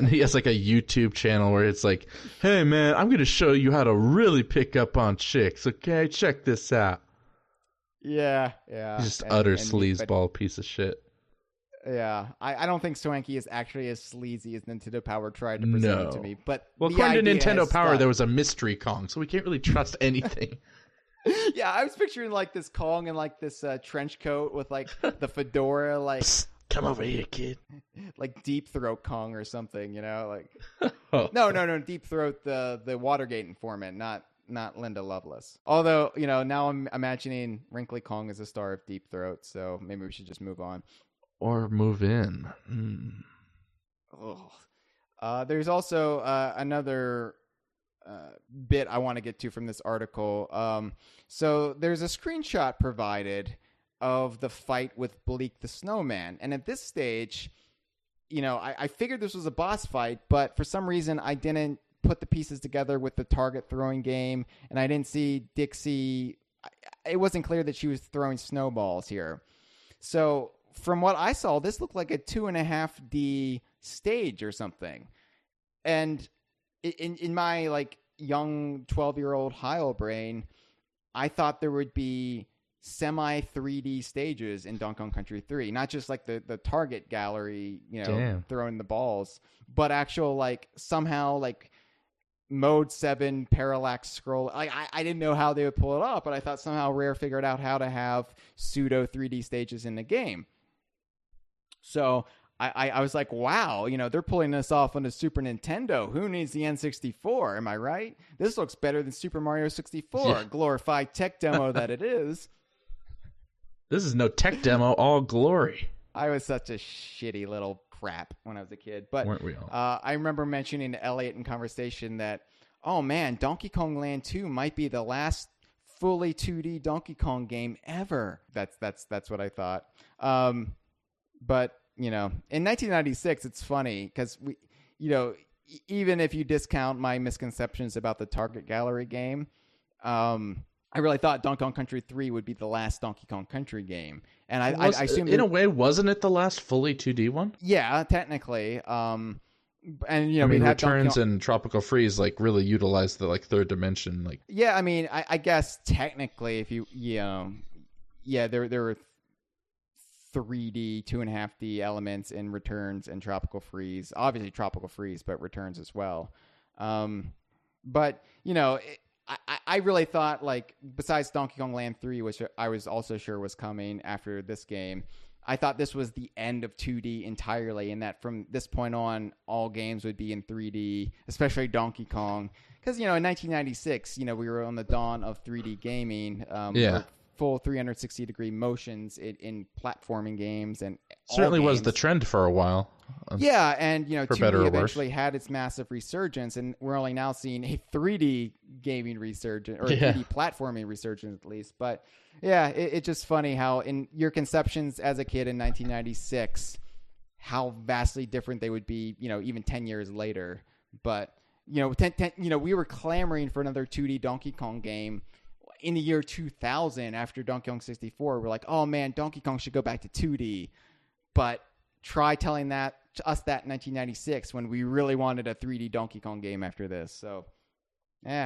He has like a YouTube channel where it's like, hey man, I'm gonna show you how to really pick up on chicks, okay? Check this out. Yeah. He's just utter sleazeball piece of shit. Yeah, I don't think Swanky is actually as sleazy as Nintendo Power tried to present it to me. But well, the according to idea Nintendo has Power, stuck. there was a mystery Kong, so we can't really trust anything. Yeah, I was picturing like this Kong in like this trench coat with like the fedora, like Psst, come over here, kid. like Deep Throat Kong or something, you know? Like Oh. no, Deep Throat, the Watergate informant, not Linda Lovelace. Although, you know, now I'm imagining Wrinkly Kong as a star of Deep Throat, so maybe we should just move on. Or move in. There's also another bit I want to get to from this article. So there's a screenshot provided of the fight with Bleak the Snowman. And at this stage, you know, I figured this was a boss fight, but for some reason I didn't put the pieces together with the target throwing game, and I didn't see Dixie. It wasn't clear that she was throwing snowballs here. So from what I saw, this looked like a 2.5D stage or something. And in my like young 12-year-old Hyle brain, I thought there would be semi 3D stages in Donkey Kong Country 3, not just like the target gallery, you know, throwing the balls, but actual like somehow like mode 7 parallax scroll. Like I didn't know how they would pull it off, but I thought somehow Rare figured out how to have pseudo 3D stages in the game. So I was like, wow, you know, they're pulling this off on the Super Nintendo. Who needs the N64? Am I right? This looks better than Super Mario 64, yeah. Glorified tech demo that it is. This is no tech demo, all glory. I was such a shitty little crap when I was a kid. But weren't we all? I remember mentioning to Elliot in conversation that, oh man, Donkey Kong Land 2 might be the last fully 2D Donkey Kong game ever. That's what I thought. But you know, in 1996, it's funny because we, you know, even if you discount my misconceptions about the target gallery game, I really thought Donkey Kong Country 3 would be the last Donkey Kong Country game. And I assume in a way, wasn't it the last fully 2D one? Yeah, technically. And you know, I mean, Returns and Tropical Freeze like really utilized the like third dimension. Like, yeah, I mean, I guess technically, if you yeah, there were 3D, 2.5D elements in Returns and Tropical Freeze. Obviously Tropical Freeze, but Returns as well. But, you know, I really thought, like, besides Donkey Kong Land 3, which I was also sure was coming after this game, I thought this was the end of 2D entirely, and that from this point on, all games would be in 3D, especially Donkey Kong. Because, you know, in 1996, you know, we were on the dawn of 3D gaming. Yeah. Full 360-degree motions in platforming games, and certainly was the trend for a while. Yeah, and you know, for 2D eventually had its massive resurgence, and we're only now seeing a 3D gaming resurgence, or 3D platforming resurgence at least. But yeah, it's just funny how in your conceptions as a kid in 1996, how vastly different they would be, you know, even 10 years later. But you know, we were clamoring for another 2D Donkey Kong game in the year 2000 after Donkey Kong 64. We're like, oh man, Donkey Kong should go back to 2D. But try telling us that in 1996 when we really wanted a 3D Donkey Kong game after this. So,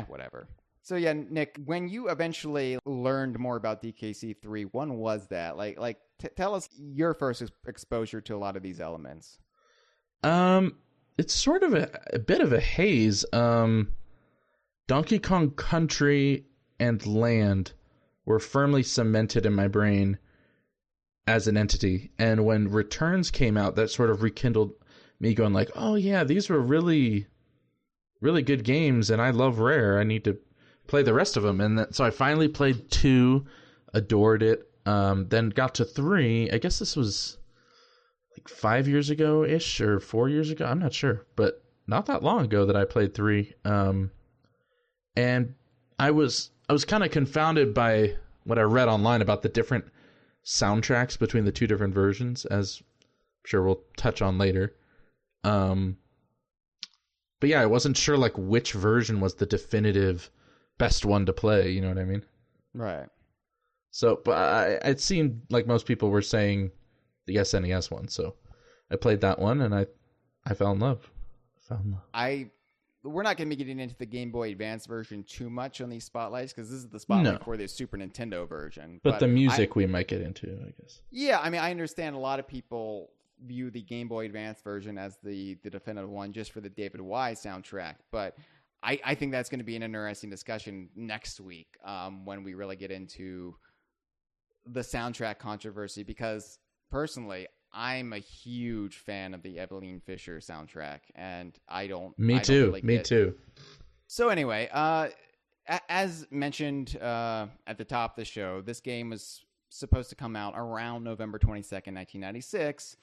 whatever. So yeah, Nick, when you eventually learned more about DKC3, when was that? Like, tell us your first exposure to a lot of these elements. It's sort of a bit of a haze. Donkey Kong Country and Land were firmly cemented in my brain as an entity, and when Returns came out, that sort of rekindled me going like, oh yeah, these were really, really good games, and I love Rare. I need to play the rest of them. And so I finally played 2, adored it, then got to 3. I guess this was like 5 years ago-ish, or 4 years ago, I'm not sure, but not that long ago that I played 3. And I was kind of confounded by what I read online about the different soundtracks between the 2 different versions, as I'm sure we'll touch on later. But yeah, I wasn't sure like which version was the definitive best one to play, you know what I mean? Right. So, but it seemed like most people were saying the SNES one, so I played that one and I fell in love. We're not going to be getting into the Game Boy Advance version too much on these spotlights, because this is the spotlight for the Super Nintendo version. But the music we might get into, I guess. Yeah, I mean, I understand a lot of people view the Game Boy Advance version as the definitive one just for the David Wise soundtrack. But I think that's going to be an interesting discussion next week when we really get into the soundtrack controversy, because personally, I'm a huge fan of the Evelyn Fisher soundtrack, and I don't. Me too. So anyway, as mentioned at the top of the show, this game was supposed to come out around November 22nd, 1996.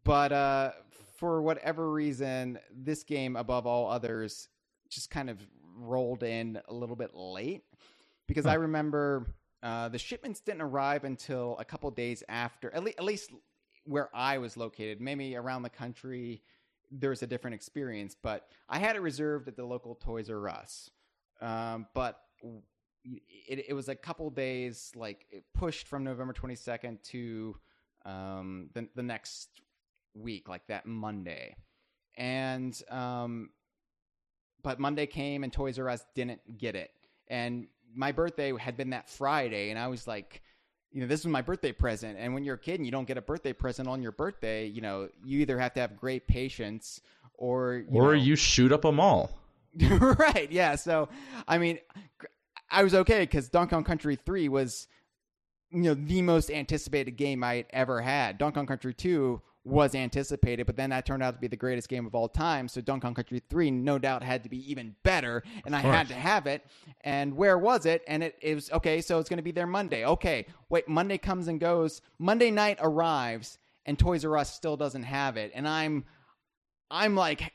But for whatever reason, this game, above all others, just kind of rolled in a little bit late. Because I remember the shipments didn't arrive until a couple days after, at least where I was located. Maybe around the country, there's a different experience. But I had it reserved at the local Toys R Us. But it was a couple days, like it pushed from November 22nd to the next week, like that Monday. And but Monday came and Toys R Us didn't get it. And my birthday had been that Friday, and I was like, this was my birthday present. And when you're a kid and you don't get a birthday present on your birthday, you either have to have great patience or you shoot up a mall. Right, yeah. So, I mean, I was okay because Donkey Kong Country 3 was, the most anticipated game I had ever had. Donkey Kong Country 2 was anticipated, but then that turned out to be the greatest game of all time. So Donkey Kong Country 3 no doubt had to be even better, and I had to have it. And where was it? And it was, okay, so it's going to be there Monday. Okay, wait, Monday comes and goes. Monday night arrives, and Toys R Us still doesn't have it. And I'm like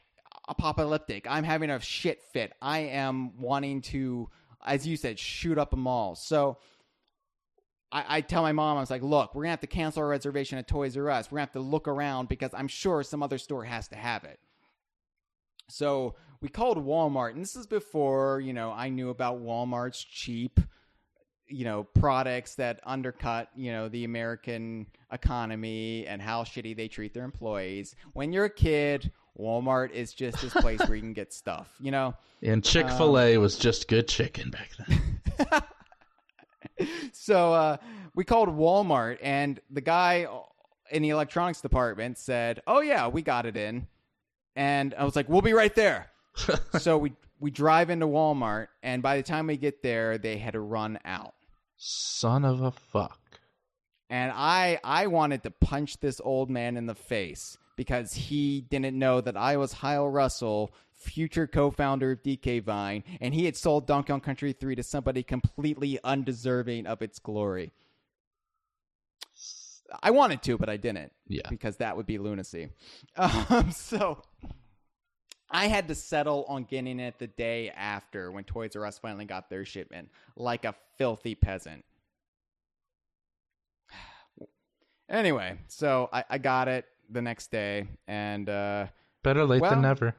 apocalyptic. I'm having a shit fit. I am wanting to, as you said, shoot up a mall. So I tell my mom, I was like, look, we're going to have to cancel our reservation at Toys R Us. We're going to have to look around because I'm sure some other store has to have it. So we called Walmart, and this is before, I knew about Walmart's cheap, products that undercut, the American economy and how shitty they treat their employees. When you're a kid, Walmart is just this place where you can get stuff, And Chick-fil-A was just good chicken back then. So we called Walmart, and the guy in the electronics department said, "Oh yeah, we got it in." And I was like, "We'll be right there." So we drive into Walmart, and by the time we get there, they had run out. Son of a fuck. And I wanted to punch this old man in the face because he didn't know that I was Hyle Russell, future co-founder of DK Vine, and he had sold Donkey Kong Country 3 to somebody completely undeserving of its glory. I wanted to, but I didn't. Yeah. Because that would be lunacy. So I had to settle on getting it the day after when Toys R Us finally got their shipment, like a filthy peasant. Anyway, so I got it the next day, and better late than never.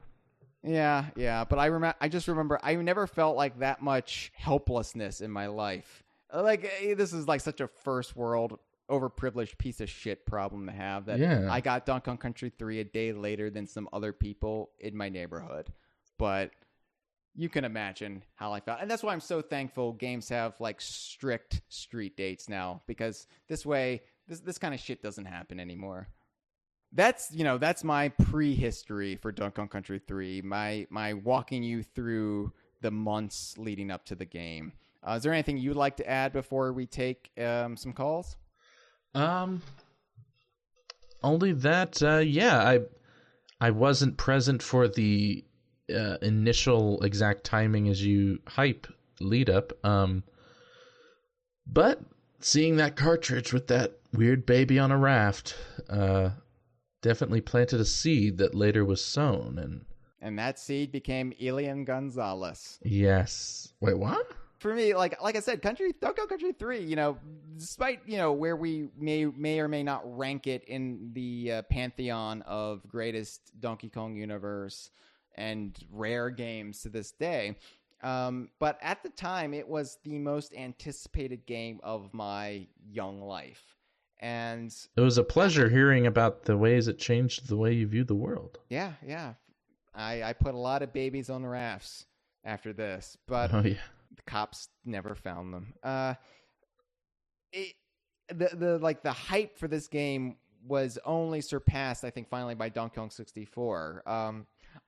Yeah, but I just remember I never felt like that much helplessness in my life. Like, this is like such a first world overprivileged piece of shit problem to have that I got Donkey Kong Country 3 a day later than some other people in my neighborhood. But you can imagine how I felt. And that's why I'm so thankful games have like strict street dates now, because this way this kind of shit doesn't happen anymore. That's my prehistory for Donkey Kong Country 3, my walking you through the months leading up to the game. Is there anything you'd like to add before we take some calls? Only that, I wasn't present for the initial exact timing as you hype lead up. But seeing that cartridge with that weird baby on a raft, definitely planted a seed that later was sown, and that seed became Elian Gonzalez. Yes. Wait, what? For me, like I said, Donkey Kong Country 3, despite where we may or may not rank it in the pantheon of greatest Donkey Kong universe and rare games to this day, but at the time it was the most anticipated game of my young life. And it was a pleasure hearing about the ways it changed the way you view the world. Yeah. I put a lot of babies on rafts after this, but the cops never found them. The hype for this game was only surpassed, I think, finally by Donkey Kong 64.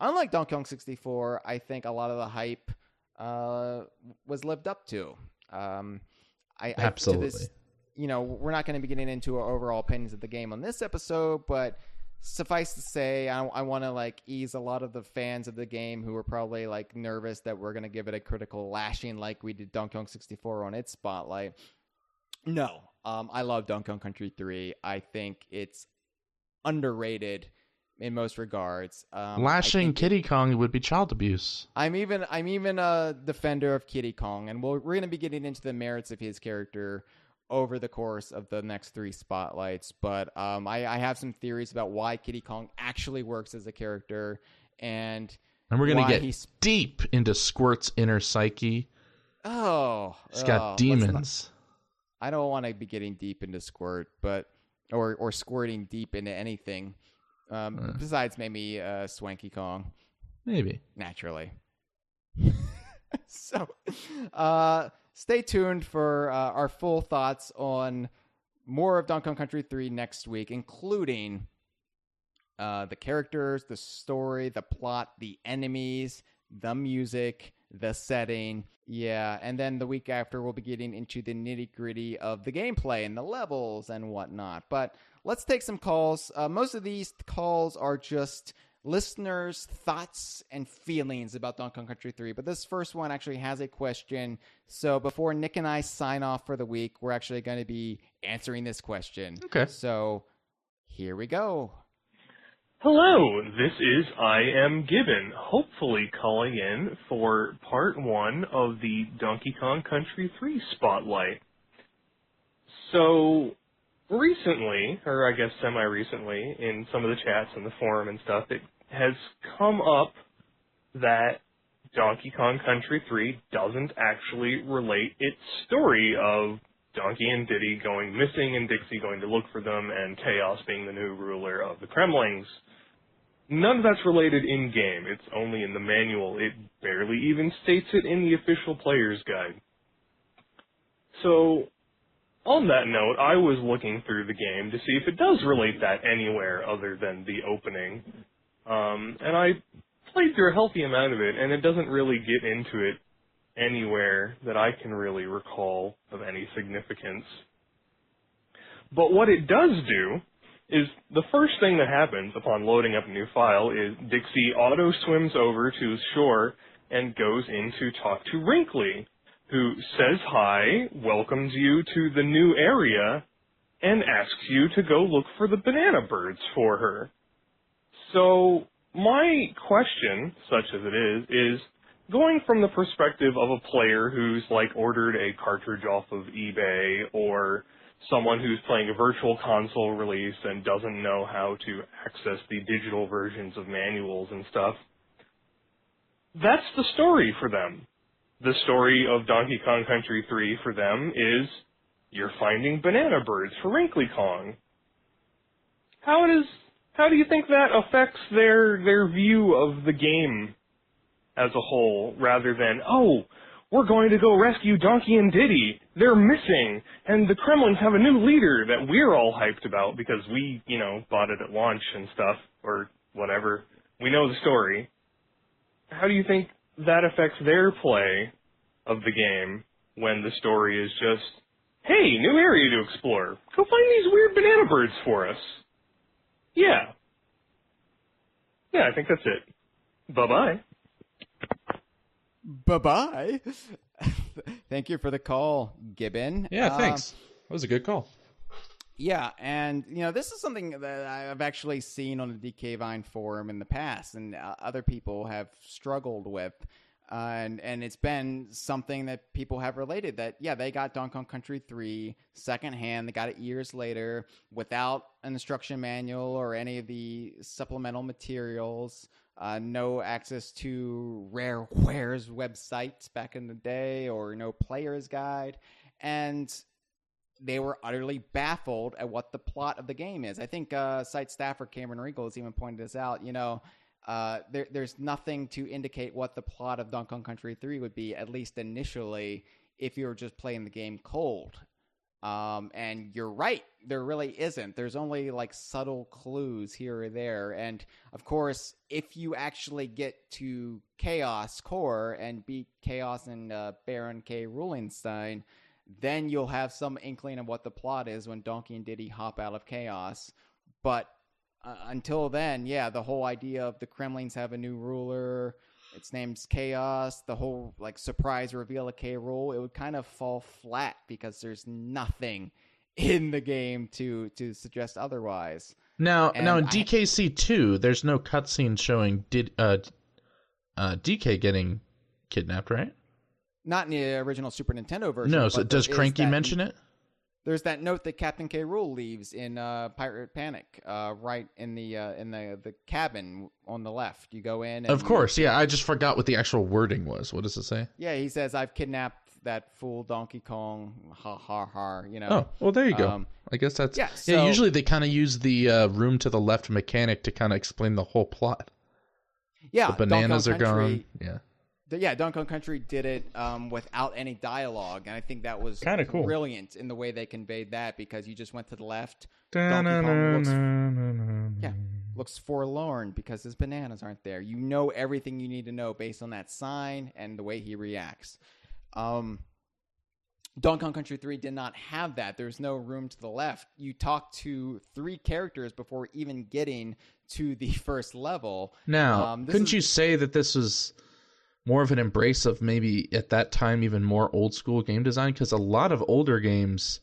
Unlike Donkey Kong 64, I think a lot of the hype was lived up to. Absolutely. To this, we're not going to be getting into our overall opinions of the game on this episode, but suffice to say, I want to ease a lot of the fans of the game who are probably nervous that we're going to give it a critical lashing like we did Donkey Kong 64 on its spotlight. No, I love Donkey Kong Country 3. I think it's underrated in most regards. Lashing Kiddy Kong would be child abuse. I'm even a defender of Kiddy Kong, and we're going to be getting into the merits of his character over the course of the next 3 spotlights. But I have some theories about why Kiddy Kong actually works as a character, and we're going to get deep into Squirt's inner psyche. Oh, he's got demons. I don't want to be getting deep into Squirt, or squirting deep into anything. Besides maybe Swanky Kong. Maybe. Naturally. So, stay tuned for our full thoughts on more of Donkey Kong Country 3 next week, including the characters, the story, the plot, the enemies, the music, the setting. Yeah, and then the week after, we'll be getting into the nitty-gritty of the gameplay and the levels and whatnot. But let's take some calls. Most of these calls are just listeners' thoughts and feelings about Donkey Kong Country 3. But this first one actually has a question. So before Nick and I sign off for the week, we're actually going to be answering this question. Okay. So here we go. Hello, this is I Am Gibbon, hopefully calling in for part 1 of the Donkey Kong Country 3 Spotlight. So, recently, or I guess semi-recently, in some of the chats and the forum and stuff, it has come up that Donkey Kong Country 3 doesn't actually relate its story of Donkey and Diddy going missing and Dixie going to look for them and Chaos being the new ruler of the Kremlings. None of that's related in-game. It's only in the manual. It barely even states it in the official player's guide. So, on that note, I was looking through the game to see if it does relate that anywhere other than the opening. And I played through a healthy amount of it, and it doesn't really get into it anywhere that I can really recall of any significance. But what it does do is the first thing that happens upon loading up a new file is Dixie auto-swims over to his shore and goes in to talk to Wrinkly, who says hi, welcomes you to the new area, and asks you to go look for the banana birds for her. So, my question, such as it is going from the perspective of a player who's ordered a cartridge off of eBay, or someone who's playing a virtual console release and doesn't know how to access the digital versions of manuals and stuff, that's the story for them. The story of Donkey Kong Country 3 for them is you're finding banana birds for Wrinkly Kong. How do you think that affects their view of the game as a whole, rather than, oh, we're going to go rescue Donkey and Diddy. They're missing. And the Kremlins have a new leader that we're all hyped about because we, bought it at launch and stuff, or whatever. We know the story. How do you think that affects their play of the game when the story is just, hey, new area to explore. Go find these weird banana birds for us. Yeah. Yeah, I think that's it. Bye-bye. Bye-bye. Thank you for the call, Gibbon. Yeah, thanks. That was a good call. Yeah, and, this is something that I've actually seen on the DK Vine forum in the past, and other people have struggled with. And it's been something that people have related that, yeah, they got Donkey Kong Country 3 secondhand. They got it years later without an instruction manual or any of the supplemental materials. No access to Rare Wares websites back in the day, or no player's guide. And they were utterly baffled at what the plot of the game is. I think site staffer Cameron Regal has even pointed this out. There's nothing to indicate what the plot of Donkey Kong Country 3 would be, at least initially, if you were just playing the game cold. And you're right, there really isn't. There's only like subtle clues here or there. And of course, if you actually get to Chaos Core and beat Chaos and Baron K. Rulenstein, then you'll have some inkling of what the plot is when Donkey and Diddy hop out of Chaos. But until then, yeah, the whole idea of the Kremlings have a new ruler, its name's Chaos, the whole like surprise reveal of K. Rool, it would kind of fall flat because there's nothing in the game to suggest otherwise. Now in DKC 2, there's no cutscene showing DK getting kidnapped, right? Not in the original Super Nintendo version. No, so does Cranky mention it? There's that note that Captain K. Rool leaves in Pirate Panic, right in the cabin on the left. You go in. And of course, yeah. I just forgot what the actual wording was. What does it say? Yeah, he says, "I've kidnapped that fool Donkey Kong." Ha ha ha. You know. Oh, well, there you go. I guess that's So, usually they kind of use the room to the left mechanic to kind of explain the whole plot. Yeah, the bananas are gone. Yeah. Yeah, Donkey Kong Country did it without any dialogue, and I think that was kind of cool, brilliant in the way they conveyed that, because you just went to the left. Donkey Kong looks forlorn because his bananas aren't there. You know everything you need to know based on that sign and the way he reacts. Donkey Kong Country 3 did not have that. There's no room to the left. You talk to 3 characters before even getting to the first level. Now, couldn't you say that this was more of an embrace of maybe at that time even more old school game design? Because a lot of older games,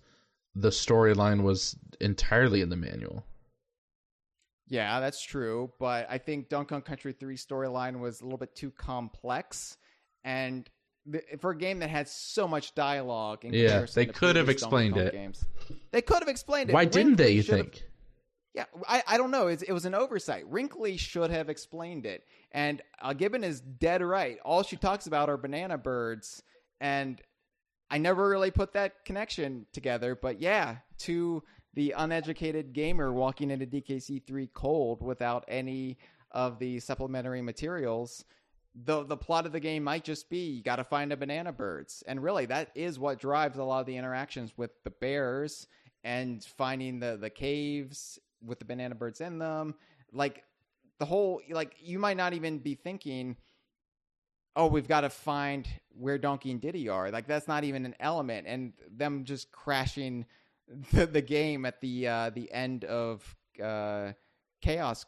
the storyline was entirely in the manual. Yeah, that's true. But I think Donkey Kong Country 3 storyline was a little bit too complex. And for a game that had so much dialogue in comparison they could have explained it. Games, they could have explained it. Why didn't they, you think? Yeah, I don't know. It was an oversight. Wrinkly should have explained it. And Gibbon is dead right. All she talks about are banana birds. And I never really put that connection together. But yeah, to the uneducated gamer walking into DKC3 cold without any of the supplementary materials, the plot of the game might just be you got to find the banana birds. And really, that is what drives a lot of the interactions with the bears and finding the caves with the banana birds in them. Like the whole, like you might not even be thinking, oh, we've got to find where Donkey and Diddy are. Like that's not even an element. And them just crashing the game at the end of Chaos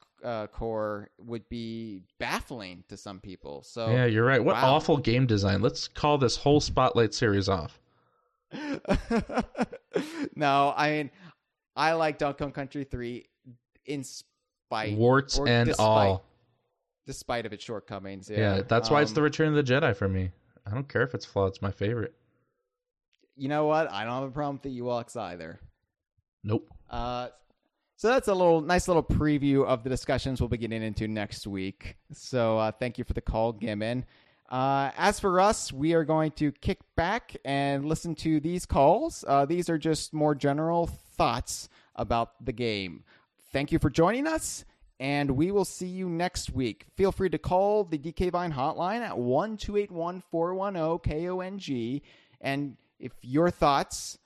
Core would be baffling to some people. So yeah, you're right. What awful game design. Let's call this whole Spotlight series off. No, I mean, I like Donkey Kong Country 3 in spite, warts and all, despite of its shortcomings. Yeah, that's why it's the Return of the Jedi for me. I don't care if it's flawed; it's my favorite. You know what? I don't have a problem with the Ewoks either. Nope. So that's a nice little preview of the discussions we'll be getting into next week. So thank you for the call, Gimmon. As for us, we are going to kick back and listen to these calls. These are just more general thoughts about the game. Thank you for joining us, and we will see you next week. Feel free to call the DK Vine hotline at 1-281-410-KONG, and if your thoughts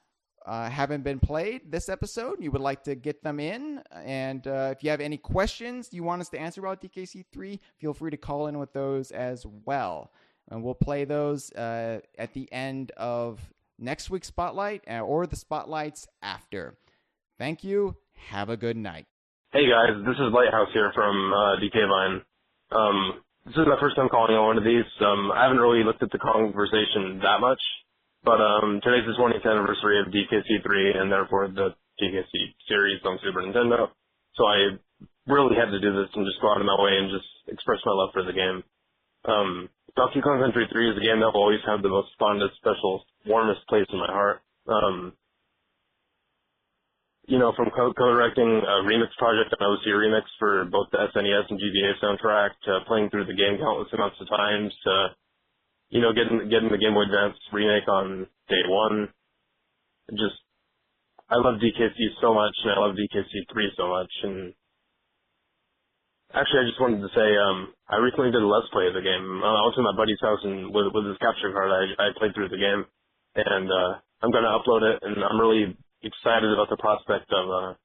haven't been played this episode, you would like to get them in, and if you have any questions you want us to answer about DKC3, feel free to call in with those as well. And we'll play those at the end of next week's Spotlight or the Spotlights after. Thank you. Have a good night. Hey guys, this is Lighthouse here from DK Vine. This is my first time calling on one of these. I haven't really looked at the Kongversation that much, but today's the 20th anniversary of DKC3 and therefore the DKC series on Super Nintendo. So I really had to do this and just go out of my way and just express my love for the game. Donkey Kong Country 3 is a game that will always have the most fondest, special, warmest place in my heart. You know, from co-directing a remix project on OC Remix for both the SNES and GBA soundtrack to playing through the game countless amounts of times to, you know, getting the Game Boy Advance remake on day one. I love DKC so much, and I love DKC3 so much. And actually, I just wanted to say, I recently did a Let's Play of the game. I went to my buddy's house and with his capture card, I played through the game. And I'm going to upload it, and I'm really excited about the prospect of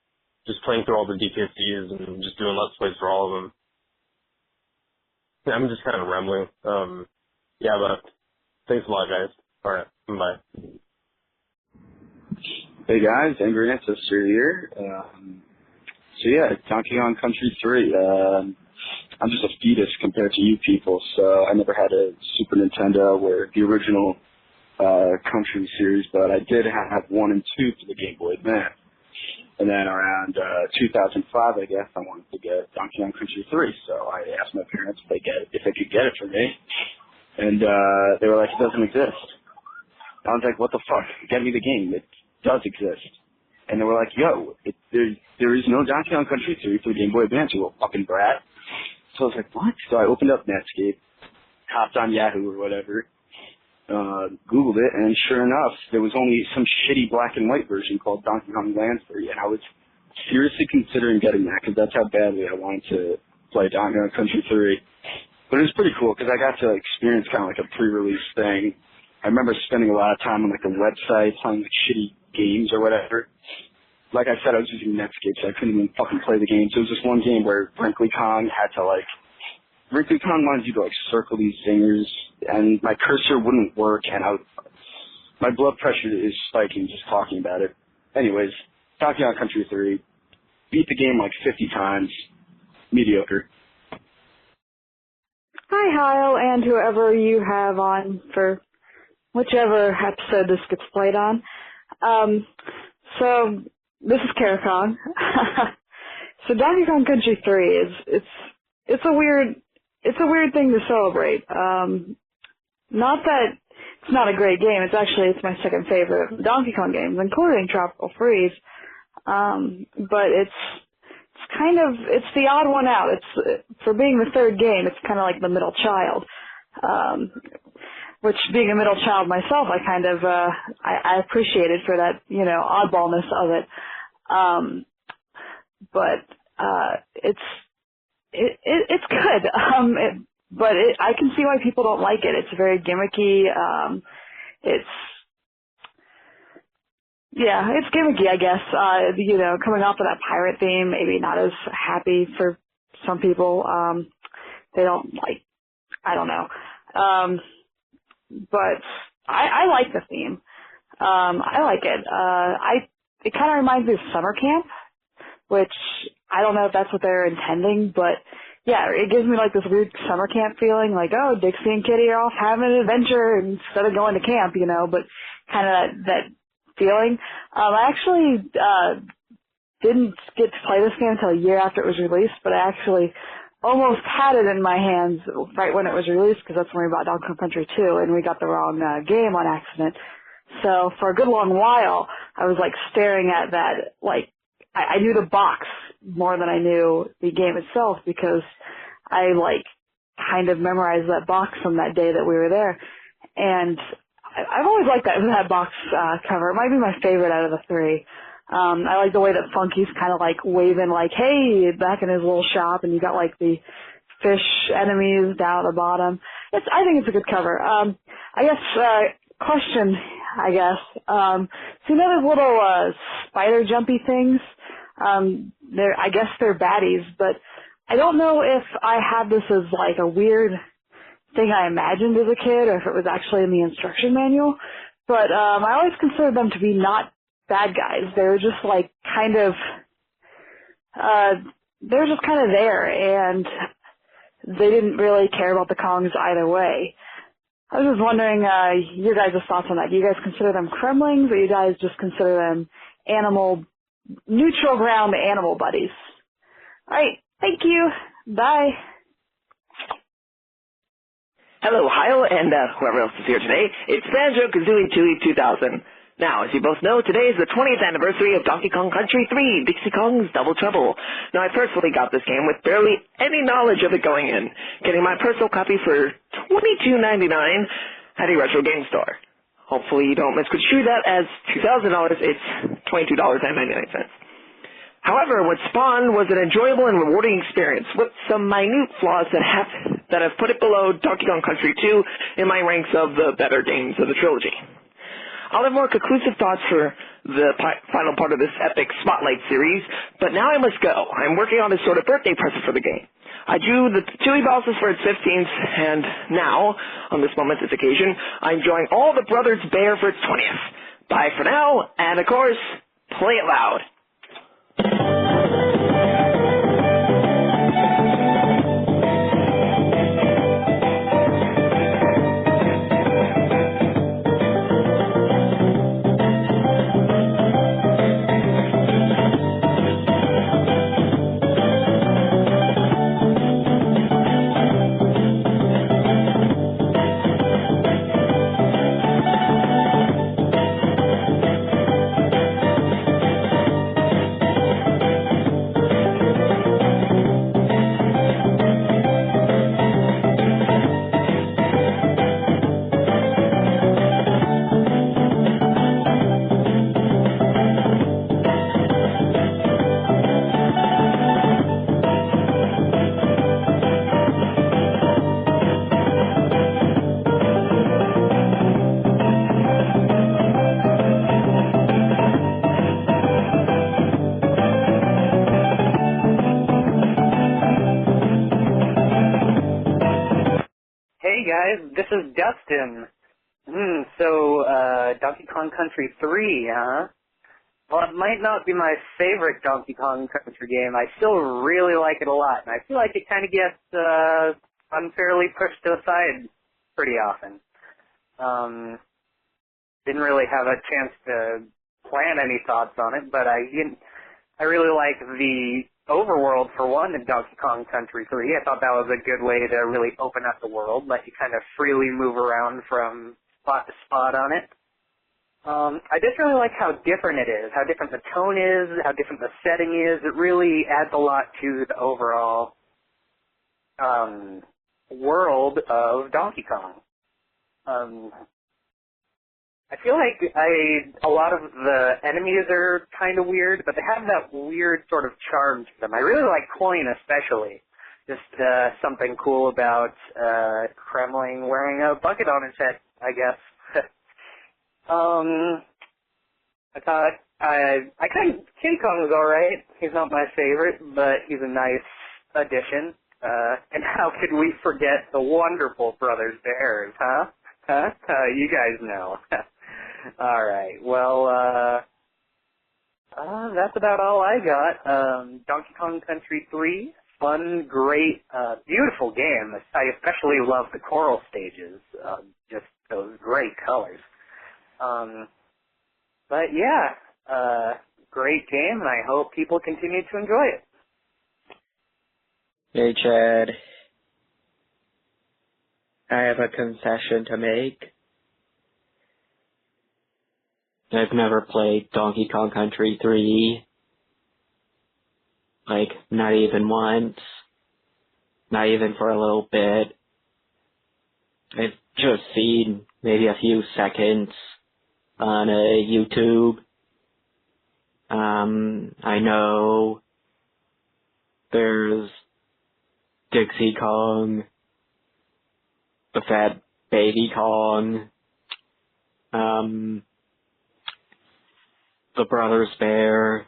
just playing through all the DKCs and just doing Let's Plays for all of them. Yeah, I'm just kind of rambling. Yeah, but thanks a lot, guys. All right, bye. Hey guys, Angry Ancestor here. So yeah, Donkey Kong Country 3. I'm just a fetus compared to you people, so I never had a Super Nintendo or the original Country series, but I did have 1 and 2 for the Game Boy Advance. And then around 2005, I guess, I wanted to get Donkey Kong Country 3, so I asked my parents if they could get it for me. And they were like, it doesn't exist. I was like, what the fuck? Get me the game. It does exist. And they were like, yo, there is no Donkey Kong Country 3 for the Game Boy Advance, you little fucking brat. So I was like, what? So I opened up Netscape, hopped on Yahoo or whatever, Googled it, and sure enough, there was only some shitty black and white version called Donkey Kong Land 3, and I was seriously considering getting that because that's how badly I wanted to play Donkey Kong Country 3. But it was pretty cool because I got to experience kind of like a pre-release thing. I remember spending a lot of time on like the website playing like shitty games or whatever. Like I said, I was using Netscape, so I couldn't even fucking play the game. So it was this one game where Brinkley Kong wanted you to like circle these zingers, and my cursor wouldn't work, and my blood pressure is spiking just talking about it. Anyways, Donkey Kong Country 3, beat the game like 50 times, mediocre. Hi, Hyle, and whoever you have on for whichever episode this gets played on. So this is Kara Kong. So Donkey Kong Country 3 it's a weird thing to celebrate. Not that it's not a great game. It's my second favorite of the Donkey Kong games, including Tropical Freeze. But it's the odd one out. It's for being the third game. It's kind of like the middle child. Which, being a middle child myself, I kind of I appreciated for that, oddballness of it. But it's good. I can see why people don't like it. It's very gimmicky. It's gimmicky, I guess. Coming off of that pirate theme, maybe not as happy for some people. They don't like, I don't know. But I like the theme. I like it. It kind of reminds me of summer camp, which I don't know if that's what they're intending, but yeah, it gives me like this weird summer camp feeling, like, oh, Dixie and Kitty are off having an adventure instead of going to camp, but kind of that feeling. I actually didn't get to play this game until a year after it was released, but I actually almost had it in my hands right when it was released because that's when we bought Donkey Kong Country 2 and we got the wrong game on accident. So for a good long while, I was like staring at that, like, I knew the box more than I knew the game itself because I like kind of memorized that box from that day that we were there. And I've always liked that box cover. It might be my favorite out of the three. I like the way that Funky's kind of like waving like, hey, back in his little shop, and you got like the fish enemies down at the bottom. I think it's a good cover. Question, I guess. So those little spider jumpy things, I guess they're baddies, but I don't know if I had this as like a weird thing I imagined as a kid or if it was actually in the instruction manual. But I always considered them to be not bad guys. They were just like kind of there, and they didn't really care about the Kongs either way. I was just wondering your guys' thoughts on that. Do you guys consider them Kremlings, or you guys just consider them neutral ground animal buddies? All right, thank you. Bye. Hello, Hyle, and whoever else is here today. It's Banjo-Kazooie 2000. Now, as you both know, today is the 20th anniversary of Donkey Kong Country 3, Dixie Kong's Double Trouble. Now, I personally got this game with barely any knowledge of it going in, getting my personal copy for $22.99 at a retro game store. Hopefully you don't misconstrue that as $2,000. It's $22.99. However, what spawned was an enjoyable and rewarding experience with some minute flaws that have put it below Donkey Kong Country 2 in my ranks of the better games of the trilogy. I'll have more conclusive thoughts for the final part of this epic Spotlight series, but now I must go. I'm working on a sort of birthday present for the game. I drew the Chewy Bosses for its 15th, and now, on this momentous occasion, I'm drawing all the Brothers Bear for its 20th. Bye for now, and of course, play it loud. This is Dustin. Donkey Kong Country 3, huh? Well, it might not be my favorite Donkey Kong Country game. I still really like it a lot, and I feel like it kind of gets unfairly pushed to the side pretty often. Didn't really have a chance to plan any thoughts on it, but I really like the overworld, for one, in Donkey Kong Country 3. I thought that was a good way to really open up the world, let you kind of freely move around from spot to spot on it. I just really like how different it is, how different the tone is, how different the setting is. It really adds a lot to the overall world of Donkey Kong. I feel like a lot of the enemies are kind of weird, but they have that weird sort of charm to them. I really like Coin especially. Just something cool about Kremling wearing a bucket on his head, I guess. I kind of, King Kong was alright. He's not my favorite, but he's a nice addition. And how could we forget the wonderful Brothers Bears, huh? You guys know. Alright, well, that's about all I got. Donkey Kong Country 3, fun, great, beautiful game. I especially love the coral stages, just those great colors. But yeah, great game, and I hope people continue to enjoy it. Hey, Chad. I have a confession to make. I've never played Donkey Kong Country 3. Like, not even once. Not even for a little bit. I've just seen maybe a few seconds on YouTube. I know there's Dixie Kong, the Fat Baby Kong, the Brothers Bear,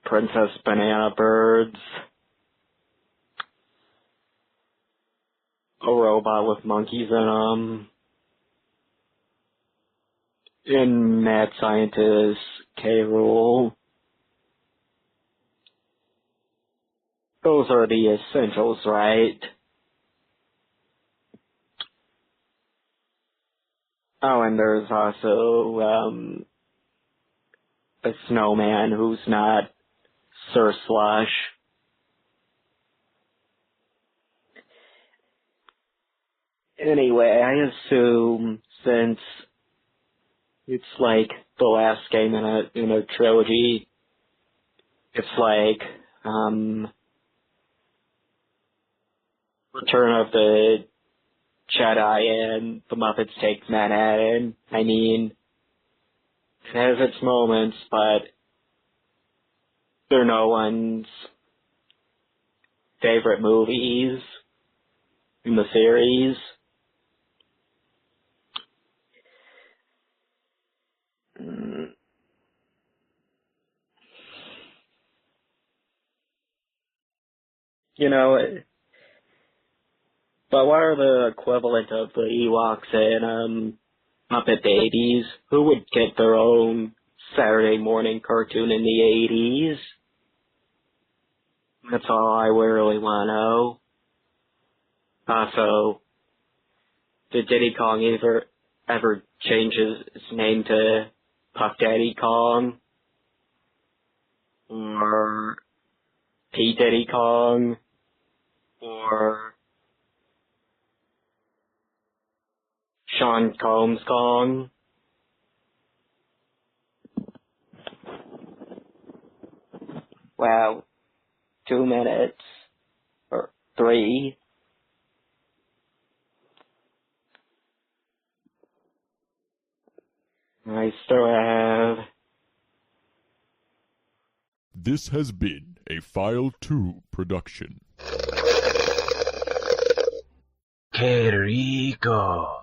Princess Banana Birds, a robot with monkeys in them, and Mad Scientist K. Rool. Those are the essentials, right? Oh, and there's also, a snowman who's not Sir Slush. Anyway, I assume since it's like the last game in a trilogy, it's like, Return of the Jedi and the Muppets Take Manhattan. I mean, it has its moments, but they're no one's favorite movies in the series. you know, but what are the equivalent of the Ewoks and Muppet Babies? Who would get their own Saturday morning cartoon in the 80s? That's all I really want to know. Also, did Diddy Kong ever change his name to Puff Daddy Kong? Or P. Diddy Kong? Or Sean Combs Kong? Wow, 2 minutes. Or 3. I still have... This has been a File 2 production. Que rico.